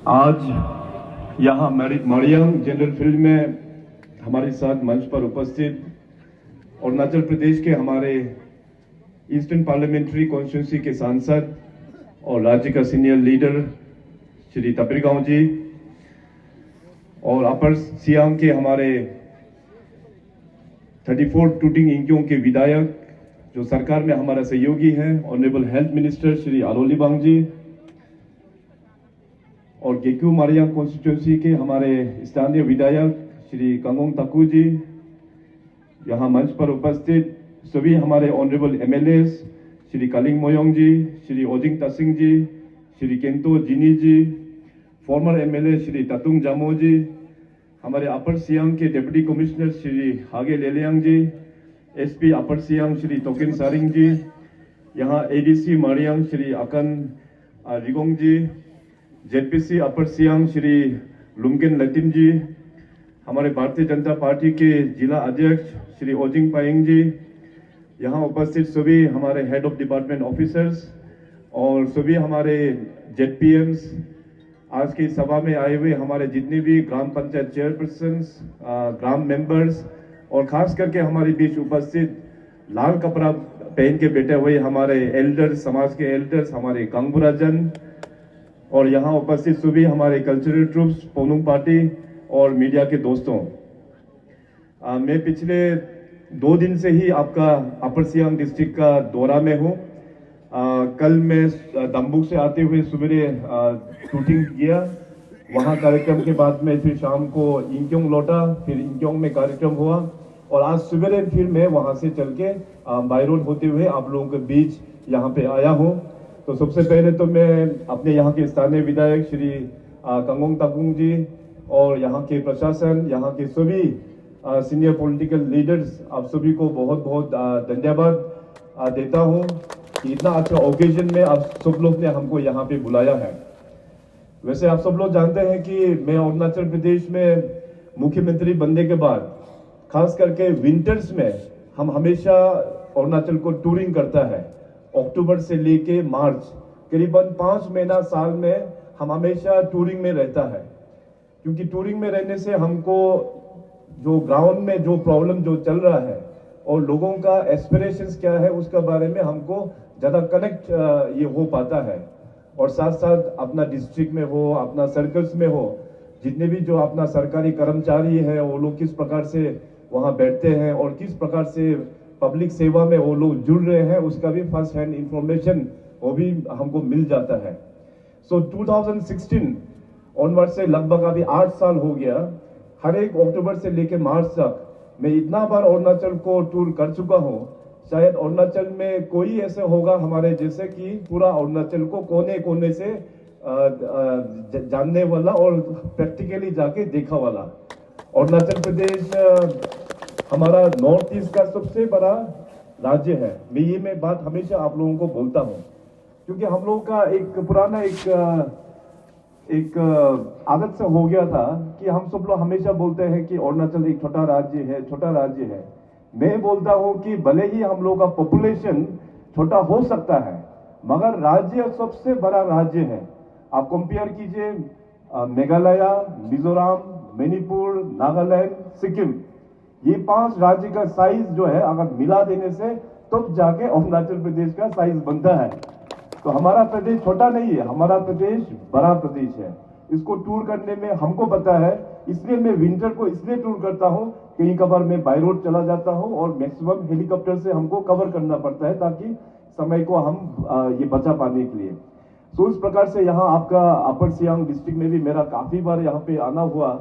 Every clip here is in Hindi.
आज यहाँ मरियंग जनरल फील्ड में हमारे साथ मंच पर उपस्थित अरुणाचल प्रदेश के हमारे ईस्टर्न पार्लियामेंट्री कॉन्स्टिट्यूंसी के सांसद और राज्य का सीनियर लीडर श्री तपिरगांव जी और अपर सियांग के हमारे 34 टूटिंग इंक्यों के विधायक जो सरकार में हमारा सहयोगी हैं, ऑनरेबल हेल्थ मिनिस्टर श्री आलोलीबांग जी और गेक्यू मारियांग कॉन्स्टिट्यूंसी के हमारे स्थानीय विधायक श्री कंगोंग ताकू जी, यहाँ मंच पर उपस्थित सभी हमारे ऑनरेबल एमएलएस श्री कालिंग मोयोंग जी, श्री ओजिंग तसिंग जी, श्री केंतो जिनी जी, फॉर्मर एमएलए श्री ततुंग जामो जी, हमारे अपर सियांग के डिप्टी कमिश्नर श्री हागे लेलियांग जी, एसपी अपर सियांग श्री तोकिन सारिंग जी, यहाँ एडीसी मारियांग श्री अकन रिगोंग जी, जेडपीसी अपर सियांग श्री लुमकेन लतिन जी, हमारे भारतीय जनता पार्टी के जिला अध्यक्ष श्री ओजिंग पाइंग जी, यहाँ उपस्थित सभी हमारे हेड ऑफ डिपार्टमेंट ऑफिसर्स और सभी हमारे जेडपीएम्स, आज की सभा में आए हुए हमारे जितने भी ग्राम पंचायत चेयरपर्सन्स, ग्राम मेंबर्स और खास करके हमारे बीच उपस्थित लाल कपड़ा पहन के बैठे हुए हमारे एल्डर्स, समाज के एल्डर्स, हमारे कांगबुरा जन और यहाँ उपस्थित सभी हमारे कल्चरल ट्रूप्स, पोनुंग पार्टी और मीडिया के दोस्तों, मैं पिछले 2 दिन से ही आपका अपर सियांग डिस्ट्रिक्ट का दौरा में हूँ। कल मैं दम्बुक से आते हुए सवेरे शूटिंग किया, वहाँ कार्यक्रम के बाद में फिर शाम को इंक्योंग लौटा, फिर इंक्योंग में कार्यक्रम हुआ और आज सवेरे फिर मैं वहाँ से चल के बाई रोड होते हुए आप लोगों के बीच यहाँ पे आया हूँ। तो सबसे पहले तो मैं अपने यहाँ के स्थानीय विधायक श्री कंगोंग ताकुंग जी और यहाँ के प्रशासन, यहाँ के सभी सीनियर पॉलिटिकल लीडर्स, आप सभी को बहुत बहुत धन्यवाद देता हूँ कि इतना अच्छा ओकेजन में आप सब लोग ने हमको यहाँ पे बुलाया है। वैसे आप सब लोग जानते हैं कि मैं अरुणाचल प्रदेश में मुख्यमंत्री बनने के बाद खास करके विंटर्स में हम हमेशा अरुणाचल को टूरिंग करता है। अक्टूबर से लेके मार्च करीबन 5 महीना साल में हम हमेशा टूरिंग में रहता है, क्योंकि टूरिंग में रहने से हमको जो ग्राउंड में जो प्रॉब्लम जो चल रहा है और लोगों का एस्पिरेशंस क्या है उसका बारे में हमको ज़्यादा कनेक्ट ये हो पाता है। और साथ साथ अपना डिस्ट्रिक्ट में हो, अपना सर्कल्स में हो, जितने भी जो अपना सरकारी कर्मचारी है वो लोग किस प्रकार से वहाँ बैठते हैं और किस प्रकार से पब्लिक सेवा में वो लोग जुड़ रहे हैं, उसका भी फर्स्ट हैंड इंफॉर्मेशन वो भी हमको मिल जाता है। सो 2016 ऑनवर्ड से लगभग अभी 8 साल हो गया। हर एक अक्टूबर से लेकर मार्च तक मैं इतना बार अरुणाचल को टूर कर चुका हूँ, शायद अरुणाचल में कोई ऐसे होगा हमारे जैसे कि पूरा अरुणाचल को कोने कोने से जानने वाला और प्रैक्टिकली जाके देखा वाला। अरुणाचल प्रदेश हमारा नॉर्थ ईस्ट का सबसे बड़ा राज्य है। मैं बात हमेशा आप लोगों को बोलता हूँ, क्योंकि हम लोगों का एक पुराना एक आदत से हो गया था कि हम सब लोग हमेशा बोलते हैं कि अरुणाचल एक छोटा राज्य है, छोटा राज्य है। मैं बोलता हूं कि भले ही हम लोगों का पॉपुलेशन छोटा हो सकता है, मगर राज्य सबसे बड़ा राज्य है। आप कंपेयर कीजिए मेघालय, मिजोरम, मणिपुर, नागालैंड, सिक्किम, ये 5 राज्य का साइज जो है अगर मिला देने से तब तो जाके अरुणाचल प्रदेश का साइज बनता है। तो हमारा प्रदेश छोटा नहीं है, हमारा प्रदेश बड़ा प्रदेश है। इसको टूर करने में हमको पता है, इसलिए मैं विंटर को इसलिए टूर करता हूँ, कहीं कभार मैं बाई रोड चला जाता हूँ और मैक्सिमम हेलीकॉप्टर से हमको कवर करना पड़ता है ताकि समय को हम ये बचा पाने के लिए। तो इस प्रकार से यहाँ आपका अपर सियांग डिस्ट्रिक्ट में भी मेरा काफी बार यहाँ पे आना हुआ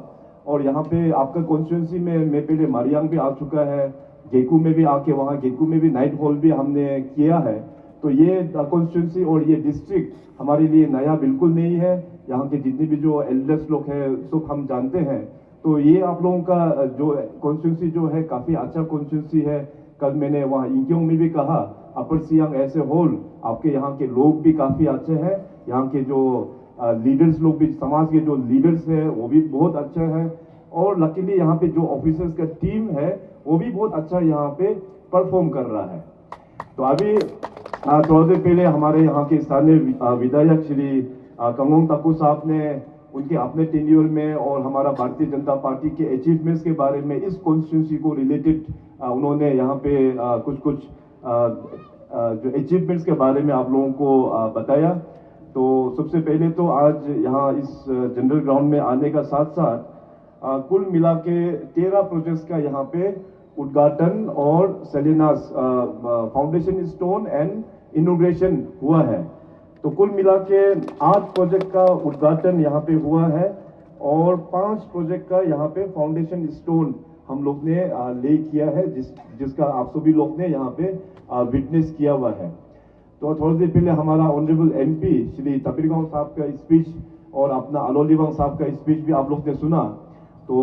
और यहाँ पे आपका कॉन्स्टिट्यूंसी में मैं पहले मारियांग भी आ चुका है, गेकू में भी आके वहाँ गेकू में भी नाइट हॉल भी हमने किया है। तो ये कॉन्स्टिट्यूंसी और ये डिस्ट्रिक्ट हमारे लिए नया बिल्कुल नहीं है। यहाँ के जितने भी जो एल्डर्स लोग हैं सब हम जानते हैं। तो ये आप लोगों का जो कॉन्स्टिट्यूंसी जो है काफी अच्छा कॉन्स्टिट्यूंसी है। कल मैंने वहाँ इंक्योंग में भी कहा, अपर सियांग ऐसे होल आपके यहाँ के लोग भी काफी अच्छे हैं, यहाँ के जो लीडर्स लोग भी, समाज के जो लीडर्स हैं वो भी बहुत अच्छे हैं और लकीली यहाँ पे जो ऑफिसर्स का टीम है वो भी बहुत अच्छा यहाँ पे परफॉर्म कर रहा है। तो अभी थोड़ी देर पहले हमारे यहाँ के स्थानीय विधायक श्री कंगोंग ताकू साहब ने उनके अपने टेन्योर में और हमारा भारतीय जनता पार्टी के अचीवमेंट्स के बारे में, इस कॉन्स्टिट्यूंसी को रिलेटेड उन्होंने यहाँ पे कुछ जो अचीवमेंट्स के बारे में आप लोगों को बताया। तो सबसे पहले तो आज यहाँ इस जनरल ग्राउंड में आने का साथ साथ कुल मिला के 13 प्रोजेक्ट्स का यहाँ पे उद्घाटन और Salinas foundation stone and inauguration हुआ है। तो कुल मिला के 8 प्रोजेक्ट का उद्घाटन यहाँ पे हुआ है और 5 प्रोजेक्ट का यहाँ पे फाउंडेशन स्टोन हम लोग ने ले किया है, जिसका आप सभी लोग ने यहाँ पे विटनेस किया हुआ है। तो थोड़ी देर पहले हमारा ऑनरेबल एमपी श्री तपिरगांव साहब का स्पीच और अपना अलोलीवांग साहब का स्पीच भी आप लोग ने सुना। तो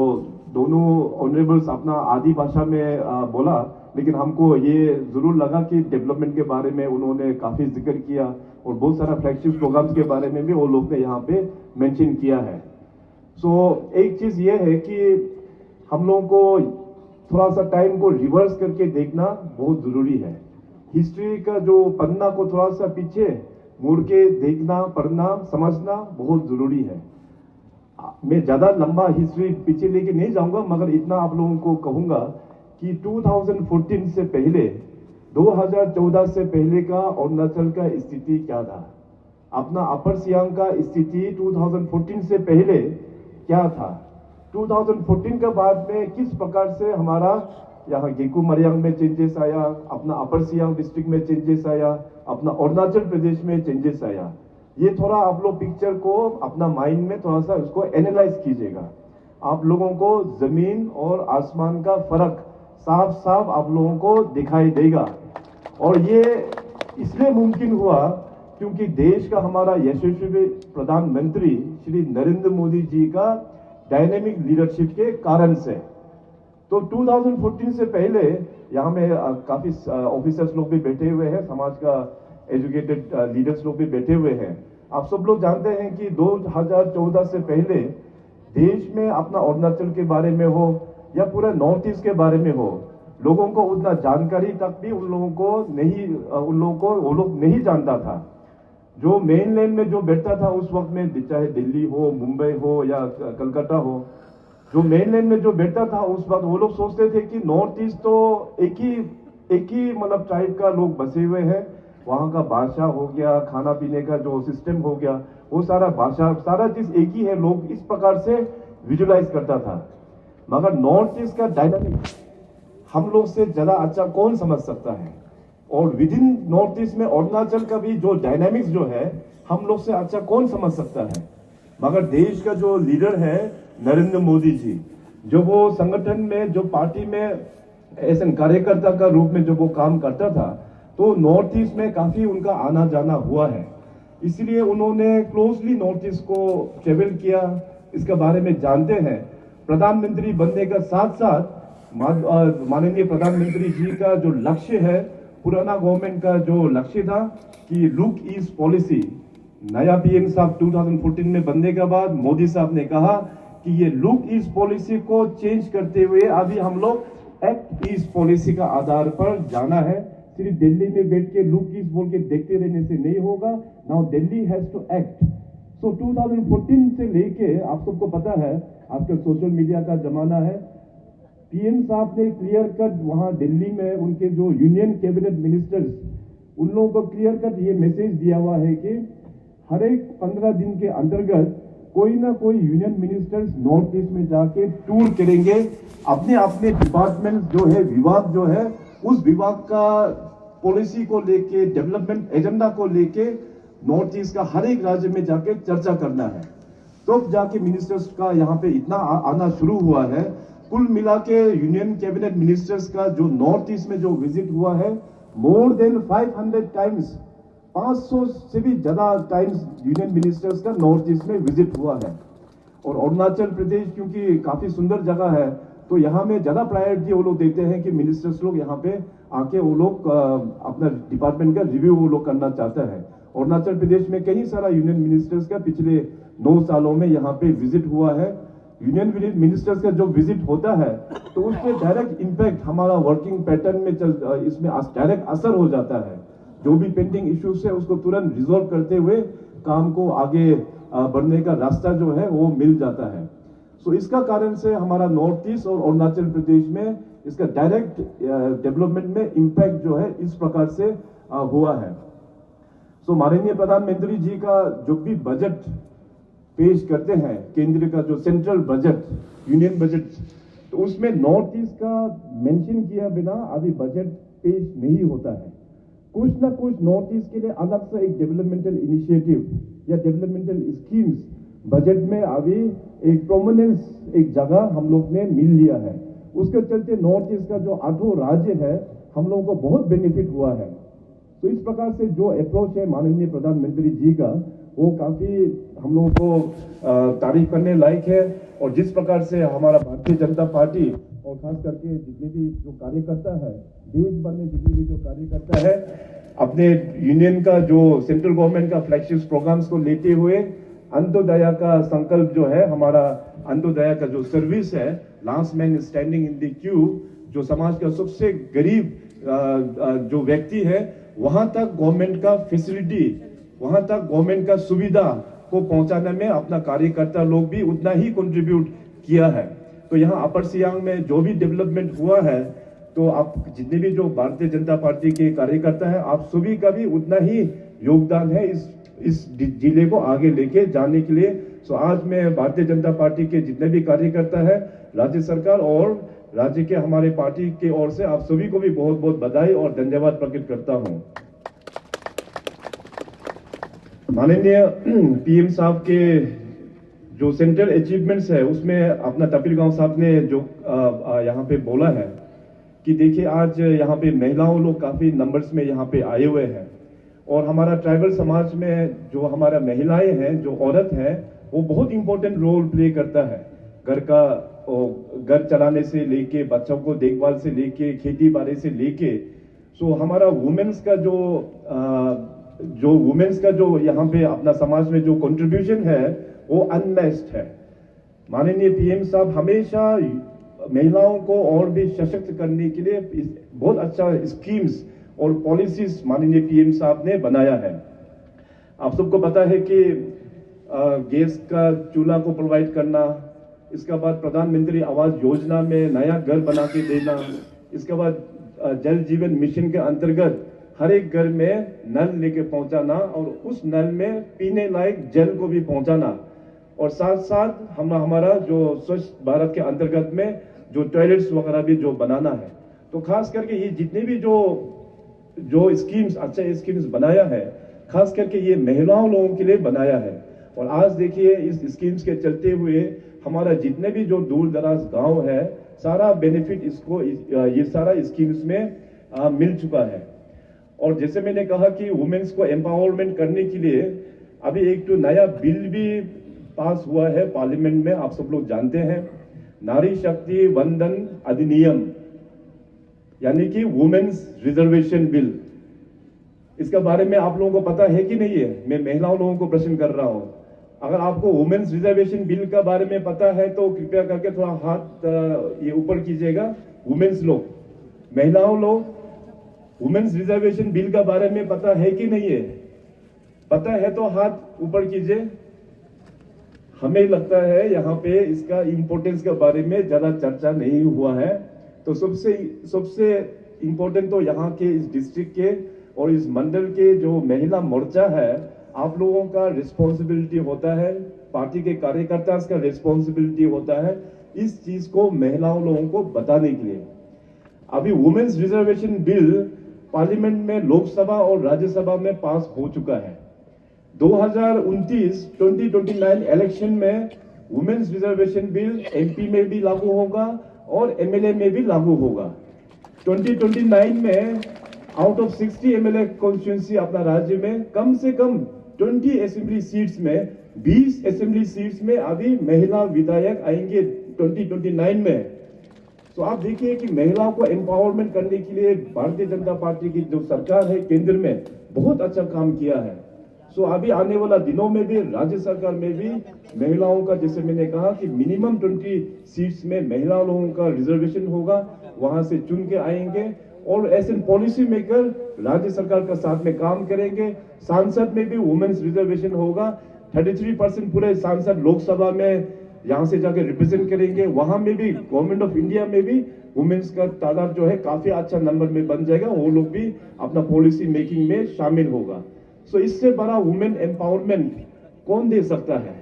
दोनों ऑनरेबल्स अपना आदि भाषा में बोला, लेकिन हमको ये जरूर लगा कि डेवलपमेंट के बारे में उन्होंने काफी जिक्र किया और बहुत सारा फ्लैगशिप प्रोग्राम्स के बारे में भी वो लोग ने यहाँ पे मेंशन किया है। सो एक चीज ये है कि हम लोगों को थोड़ा सा टाइम को रिवर्स करके देखना बहुत जरूरी है। हिस्ट्री का जो पन्ना को थोड़ा सा पीछे मुड़ के देखना, पढ़ना, समझना बहुत जरूरी है। मैं ज्यादा लंबा हिस्ट्री पीछे लेके नहीं जाऊंगा, मगर इतना आप लोगों को कहूंगा कि 2014 से पहले, 2014 से पहले का अरुणाचल का स्थिति क्या था, अपना अपर सियांग का स्थिति 2014 से पहले क्या था, 2014 के बाद में किस प्रकार से हमारा यहाँ गेकू मरियांग में चेंजेस आया, अपना अपर सियांग डिस्ट्रिक्ट में चेंजेस आया, अपना अरुणाचल प्रदेश में चेंजेस आया। ये थोड़ा आप लोग पिक्चर को अपना माइंड में थोड़ा सा उसको एनालाइज कीजिएगा। आप लोगों को जमीन और आसमान का फर्क साफ साफ आप लोगों को दिखाई देगा। और ये इसलिए मुमकिन हुआ क्योंकि देश का हमारा यशस्वी प्रधानमंत्री श्री नरेंद्र मोदी जी का डायनेमिक लीडरशिप के कारण से। तो 2014 से पहले यहाँ में काफी ऑफिसर्स लोग भी बैठे हुए हैं, समाज का एजुकेटेड लीडर्स लोग भी बैठे हुए हैं। आप सब लोग जानते हैं कि 2014 से पहले देश में अपना अरुणाचल के बारे में हो या पूरा नॉर्थ ईस्ट के बारे में हो, लोगों को उतना जानकारी तक भी वो लोग नहीं जानता था। जो मेन लैंड में जो बैठता था उस वक्त में, चाहे दिल्ली हो, मुंबई हो या कलकत्ता हो, जो मेन लैंड में जो बैठता था उस वक्त वो लोग सोचते थे कि नॉर्थ ईस्ट तो एक ही मतलब ट्राइब का लोग बसे हुए हैं, वहां का भाषा हो गया, खाना पीने का जो सिस्टम हो गया, वो सारा भाषा सारा चीज एक ही है, लोग इस प्रकार से विजुलाइज करता था। मगर नॉर्थ ईस्ट का डायनामिक हम लोग से ज्यादा अच्छा कौन समझ सकता है, और विद इन नॉर्थ ईस्ट में अरुणाचल का भी जो डायनामिक्स जो है हम लोग से अच्छा कौन समझ सकता है। मगर देश का जो लीडर है नरेंद्र मोदी जी, जो वो संगठन में, जो पार्टी में ऐसे कार्यकर्ता का रूप में जो वो काम करता था, तो नॉर्थ ईस्ट में काफी उनका आना जाना हुआ है। इसलिए उन्होंने क्लोजली नॉर्थ ईस्ट को ट्रेवल किया, इसके बारे में जानते हैं। प्रधानमंत्री बनने का साथ साथ माननीय प्रधानमंत्री जी का जो लक्ष्य है, पुराना गवर्नमेंट का जो लक्ष्य था कि लुक ईस्ट पॉलिसी, नया पीएम साहब 2014 में बनने के बाद मोदी साहब ने कहा कि ये लुक ईस्ट पॉलिसी को चेंज करते हुए अभी हम लोग एक्ट ईस्ट पॉलिसी का आधार पर जाना है। सिर्फ दिल्ली में बैठ के लुक ईस्ट बोल के देखते रहने से नहीं होगा, now Delhi has to act. So 2014 से लेके आप सबको पता है, आजकल सोशल मीडिया का जमाना है, पीएम साहब ने क्लियर कट वहां दिल्ली में उनके जो यूनियन कैबिनेट मिनिस्टर्स, उन लोगों को क्लियर कट ये मैसेज दिया हुआ है कि हर एक 15 दिन के अंतर्गत कोई ना कोई यूनियन मिनिस्टर्स नॉर्थ ईस्ट में जाके टूर करेंगे, अपने अपने डिपार्टमेंट जो है, विभाग जो है, उस विभाग का पॉलिसी को लेके, डेवलपमेंट एजेंडा को लेके नॉर्थ ईस्ट का हर एक राज्य में जाके चर्चा करना है। तो जाके मिनिस्टर्स का यहाँ पे इतना आना शुरू हुआ है। कुल मिला के यूनियन कैबिनेट मिनिस्टर्स का जो नॉर्थ ईस्ट में जो विजिट हुआ है, मोर देन 500 टाइम्स, 500 से भी ज्यादा टाइम्स यूनियन मिनिस्टर्स का नॉर्थ ईस्ट में विजिट हुआ है। और अरुणाचल प्रदेश क्योंकि काफी सुंदर जगह है, तो यहाँ में ज्यादा प्रायोरिटी वो लोग देते हैं कि मिनिस्टर्स लोग यहाँ पे आके वो लोग अपना डिपार्टमेंट का रिव्यू वो लोग करना चाहते हैं। अरुणाचल प्रदेश में कई सारा यूनियन मिनिस्टर्स का पिछले 9 सालों में यहाँ पे विजिट हुआ है। यूनियन मिनिस्टर्स का जो विजिट होता है तो उससे डायरेक्ट इंपैक्ट हमारा वर्किंग पैटर्न में इसमें डायरेक्ट असर हो जाता है। जो भी पेंडिंग इश्यूज है उसको तुरंत रिजॉल्व करते हुए काम को आगे बढ़ने का रास्ता जो है वो मिल जाता है। सो इसका कारण से हमारा नॉर्थ ईस्ट और अरुणाचल प्रदेश में इसका डायरेक्ट डेवलपमेंट में इम्पैक्ट जो है इस प्रकार से हुआ है। सो माननीय प्रधानमंत्री जी का जो भी बजट पेश करते हैं, केंद्र का जो सेंट्रल बजट, यूनियन बजट, तो उसमें नॉर्थ ईस्ट का मेंशन किया बिना अभी बजट पेश नहीं होता है। कुछ ना कुछ नॉर्थ ईस्ट के लिए अलग से एक डेवलपमेंटल इनिशिएटिव या डेवलपमेंटल स्कीम्स बजट में अभी एक प्रोमिनेंस, एक जगह हम लोग ने मिल लिया है। उसके चलते नॉर्थ ईस्ट का जो 8 राज्य है, हम लोगों को बहुत बेनिफिट हुआ है। तो इस प्रकार से जो अप्रोच है माननीय प्रधानमंत्री जी का, वो काफी हम लोगों को तारीफ करने लायक है। और जिस प्रकार से हमारा भारतीय जनता पार्टी और खास करके जितने भी जो कार्यकर्ता है, देश भर में जितने भी जो कार्यकर्ता है, अपने यूनियन का जो सेंट्रल गवर्नमेंट का फ्लैगशिप प्रोग्राम्स को लेते हुए अंत्योदया का संकल्प जो है, हमारा अंत्योदया का जो सर्विस है, last man standing in the Q, जो समाज का सबसे गरीब जो व्यक्ति है, वहां तक गवर्नमेंट का फैसिलिटी, वहां तक गवर्नमेंट का सुविधा को पहुंचाने में अपना कार्यकर्ता लोग भी उतना ही कंट्रीब्यूट किया है। तो यहाँ अपर सियांग में जो भी डेवलपमेंट हुआ है, तो आप जितने भी जो भारतीय जनता पार्टी के कार्यकर्ता हैं, आप सभी का भी उतना ही योगदान है इस जिले को आगे लेके जाने के लिए। सो आज मैं भारतीय जनता पार्टी के जितने भी कार्यकर्ता है, राज्य सरकार और राज्य के हमारे पार्टी की ओर से आप सभी को भी बहुत बहुत बधाई और धन्यवाद प्रकट करता हूं। माननीय पीएम साहब के जो सेंट्रल अचीवमेंट्स है, उसमें अपना तपिल गांव साहब ने जो यहाँ पे बोला है कि देखिए आज यहाँ पे महिलाओं लोग काफी नंबर्स में यहाँ पे आए हुए हैं, और हमारा ट्राइबल समाज में जो हमारा महिलाएं हैं, जो औरत है, वो बहुत इंपॉर्टेंट रोल प्ले करता है। घर चलाने से लेके, बच्चों को देखभाल से लेके, खेती बाड़ी से लेके। सो हमारा वुमेन्स का जो यहाँ पे अपना समाज में जो कंट्रीब्यूशन है, वो अनमैच्ड है। माननीय पीएम साहब हमेशा महिलाओं को और भी सशक्त करने के लिए बहुत अच्छा स्कीम्स और पॉलिसीज माननीय पीएम साहब ने बनाया है। आप सबको पता है कि गैस का चूल्हा को प्रोवाइड करना, इसके बाद प्रधानमंत्री आवास योजना में नया घर बना के देना, इसके बाद जल जीवन मिशन के अंतर्गत हर एक घर में नल लेके पहुंचाना और उस नल में पीने लायक जल को भी पहुंचाना, और साथ साथ हमारा जो स्वच्छ भारत के अंतर्गत में जो टॉयलेट्स वगैरह भी जो बनाना है। तो खास करके ये जितने भी जो स्कीम्स, अच्छे स्कीम्स बनाया है, खास करके ये महिलाओं लोगों के लिए बनाया है। और आज देखिए इस स्कीम्स के चलते हुए हमारा जितने भी जो दूर दराज गांव है, सारा बेनिफिट इसको ये सारा स्कीम्स में मिल चुका है। और जैसे मैंने कहा कि वुमेन्स को एम्पावरमेंट करने के लिए अभी एक तो नया बिल भी पास हुआ है पार्लियामेंट में, आप सब लोग जानते हैं, नारी शक्ति वंदन अधिनियम, यानी कि वुमेन्स रिजर्वेशन बिल। इसके बारे में आप लोगों को पता है कि नहीं है? मैं महिलाओं लोगों को प्रश्न कर रहा हूं। अगर आपको वुमेन्स रिजर्वेशन बिल के बारे में पता है तो कृपया करके थोड़ा हाथ ये ऊपर कीजिएगा। वुमेन्स लोग, महिलाओं लोग, वुमेन्स रिजर्वेशन बिल के बारे में पता है कि नहीं है? पता है तो हाथ ऊपर कीजिए। हमें लगता है यहाँ पे इसका इंपॉर्टेंस के बारे में ज्यादा चर्चा नहीं हुआ है। तो सबसे इंपॉर्टेंट तो यहाँ के इस डिस्ट्रिक्ट के और इस मंडल के जो महिला मोर्चा है, आप लोगों का रिस्पॉन्सिबिलिटी होता है, पार्टी के कार्यकर्ता का रिस्पॉन्सिबिलिटी होता है इस चीज को महिलाओं लोगों को बताने के लिए। अभी वुमेन्स रिजर्वेशन बिल पार्लियामेंट में, लोकसभा और राज्यसभा में पास हो चुका है। 2029 इलेक्शन में वुमेन्स रिजर्वेशन बिल एमपी में भी लागू होगा और एमएलए में भी लागू होगा। 2029 में आउट ऑफ 60 एमएलए कॉन्स्टिट्यूंसी अपना राज्य में, कम से कम 20 असेंबली सीट्स में, 20 असेंबली सीट्स में अभी महिला विधायक आएंगे 2029 में। तो आप देखिए कि महिलाओं को एम्पावरमेंट करने के लिए भारतीय जनता पार्टी की जो सरकार है केंद्र में, बहुत अच्छा काम किया है। सो अभी आने वाला दिनों में भी राज्य सरकार में भी महिलाओं का, जैसे मैंने कहा कि मिनिमम 20 सीट्स में महिला लोगों का रिजर्वेशन होगा, वहां से चुन के आएंगे और ऐसे पॉलिसी मेकर राज्य सरकार का साथ में काम करेंगे। सांसद में भी वुमेन्स रिजर्वेशन होगा, 33% पूरे सांसद लोकसभा में यहाँ से जाके रिप्रेजेंट करेंगे। वहां में भी गवर्नमेंट ऑफ इंडिया में भी वुमेन्स का तादाद जो है काफी अच्छा नंबर में बन जाएगा, वो लोग भी अपना पॉलिसी मेकिंग में शामिल होगा। सो इससे बड़ा वुमेन एम्पावरमेंट कौन दे सकता है?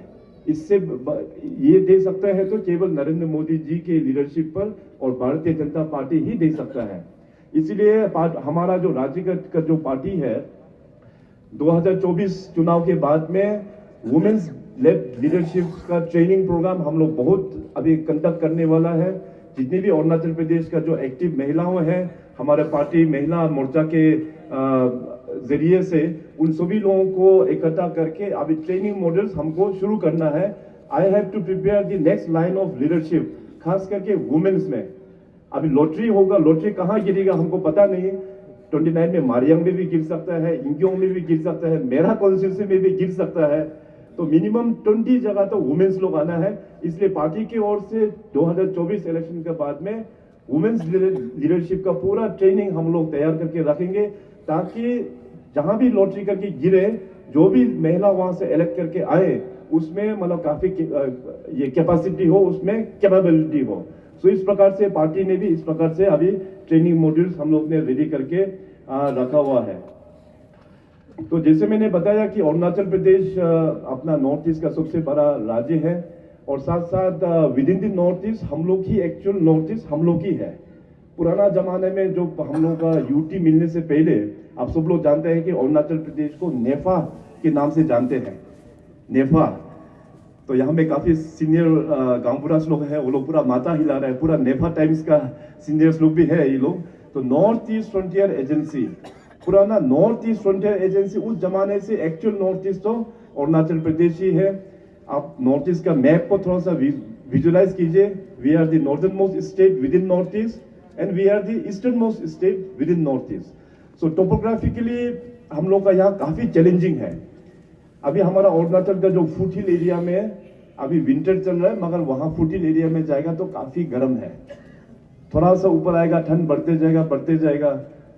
इससे ये दे सकता है तो केवल नरेंद्र मोदी जी के लीडरशिप पर और भारतीय जनता पार्टी ही दे सकता है। इसीलिए हमारा जो राज्य का जो पार्टी है, 2024 चुनाव के बाद में वुमेन्स लेड लीडरशिप का ट्रेनिंग प्रोग्राम हम लोग बहुत अभी कंडक्ट करने वाला है। जितने भी अरुणाचल प्रदेश का जो एक्टिव महिलाओं हैं, हमारे पार्टी महिला मोर्चा के जरिए से उन सभी लोगों को इकट्ठा करके अभी ट्रेनिंग मॉडल्स हमको शुरू करना है। I have to prepare the next line of leadership, खास करके वुमेन्स में। अभी लॉटरी होगा, लॉटरी कहाँ गिरेगा हमको पता नहीं। 29 में मारियंग में भी गिर सकता है, इंग्योंग में भी गिर सकता है, मेरा कॉन्स्टिट्यूंसी में भी गिर सकता है। तो मिनिमम 20 जगह तो वुमेन्स लोग आना है। इसलिए पार्टी की ओर से 2024 इलेक्शन के बाद में वुमेन्स लीडरशिप का पूरा ट्रेनिंग हम लोग तैयार करके रखेंगे, ताकि जहां भी लॉटरी करके गिरे, जो भी महिला वहां से इलेक्ट करके आए, उसमें मतलब काफी ये कैपेसिटी हो, उसमें कैपेबिलिटी हो। सो इस प्रकार से पार्टी ने भी इस प्रकार से अभी ट्रेनिंग मॉड्यूल्स हम लोग ने रेडी करके रखा हुआ है। तो जैसे मैंने बताया कि अरुणाचल प्रदेश अपना नॉर्थ ईस्ट का सबसे बड़ा राज्य है, और साथ साथ with in the north east हम लोग ही एक्चुअल नॉर्थ ईस्ट हम लोग ही है। पुराना जमाने में जो हम लोग का यूटी मिलने से पहले आप सब लोग जानते हैं कि अरुणाचल प्रदेश को नेफा के नाम से जानते हैं। नेफा, तो यहाँ में काफी सीनियर गांवपुरास लोग हैं, वो लोग पूरा माथा हिला रहे हैं, पूरा नेफा टाइम्स का सीनियर्स लोग भी है ये लोग। तो नॉर्थ ईस्ट फ्रंटियर एजेंसी, पुराना नॉर्थ ईस्ट फ्रंटियर एजेंसी, उस जमाने से एक्चुअल नॉर्थ ईस्ट तो अरुणाचल प्रदेश ही है। आप नॉर्थ ईस्ट का मैप को थोड़ा सा विजुअलाइज कीजिए। We are the northern most state within north east and we are the eastern most state within north east. So topographically हम लोग का यहाँ काफी चैलेंजिंग है। अभी हमारा अरुणाचल का जो फुट हिल एरिया में अभी विंटर चल रहा है, मगर वहां फुट हिल एरिया में जाएगा तो काफी गर्म है। थोड़ा सा ऊपर आएगा, ठंड बढ़ते जाएगा,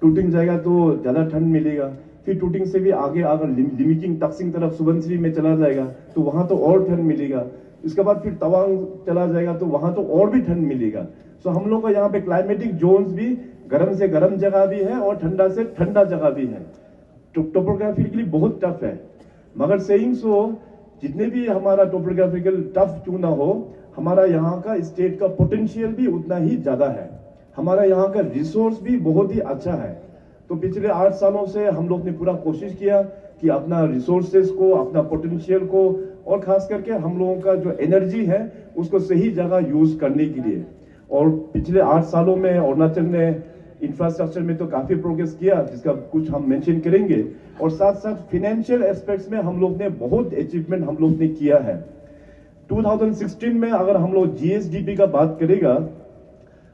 टूटिंग जाएगा तो ज्यादा ठंड मिलेगा। फिर टूटिंग से भी आगे अगर लिमिटिंग तकसिंग तरफ सुबनसिरी में चला जाएगा तो वहां तो और ठंड मिलेगा। इसके बाद फिर तवांग चला जाएगा तो वहां तो और भी ठंड मिलेगा। सो हम लोग का यहाँ पे क्लाइमेटिक जोन्स भी गर्म से गर्म जगह भी है और ठंडा से ठंडा जगह भी है। टोपोग्राफिकली बहुत टफ है, मगर सेइंग सो जितने भी हमारा टोपोग्राफिकल टफ क्यों ना हो, हमारा यहाँ का स्टेट का पोटेंशियल भी उतना ही ज्यादा है। हमारा यहाँ का रिसोर्स भी बहुत ही अच्छा है। तो पिछले 8 सालों से हम लोग ने पूरा कोशिश किया कि अपना रिसोर्सेस को, अपना पोटेंशियल को, और खास करके हम लोगों का जो एनर्जी है उसको सही जगह यूज करने के लिए। और पिछले 8 सालों में अरुणाचल ने इंफ्रास्ट्रक्चर में तो काफी प्रोग्रेस किया, जिसका कुछ हम मेंशन करेंगे, और साथ साथ फाइनेंशियल एस्पेक्ट्स में हम लोग ने बहुत अचीवमेंट हम लोग ने किया है। 2016 में अगर हम लोग जीएसडीपी का बात करेगा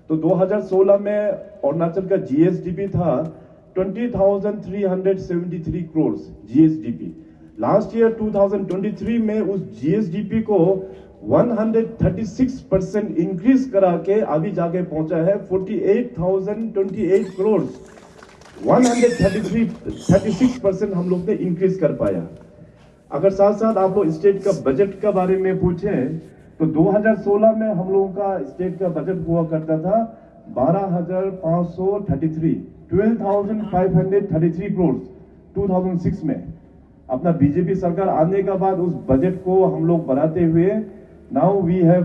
तो 2016 में अरुणाचल का जीएसडीपी था 20,373 करोड़ जीएसडीपी। लास्ट ईयर 2023 में उस जीएसडीपी को 136% इंक्रीज करा के अभी जाके पहुंचा है 48,028 करोड़। 136% हम लोग ने इंक्रीज कर पाया। अगर साथ साथ आप लोग स्टेट का बजट का बारे में पूछें तो 2016 में हम लोगों का स्टेट का बजट हुआ करता था 12,533 करोड़ 2006 में। अपना बीजेपी सरकार आने के बाद उस बजट को हम लोग बढ़ाते हुए now we have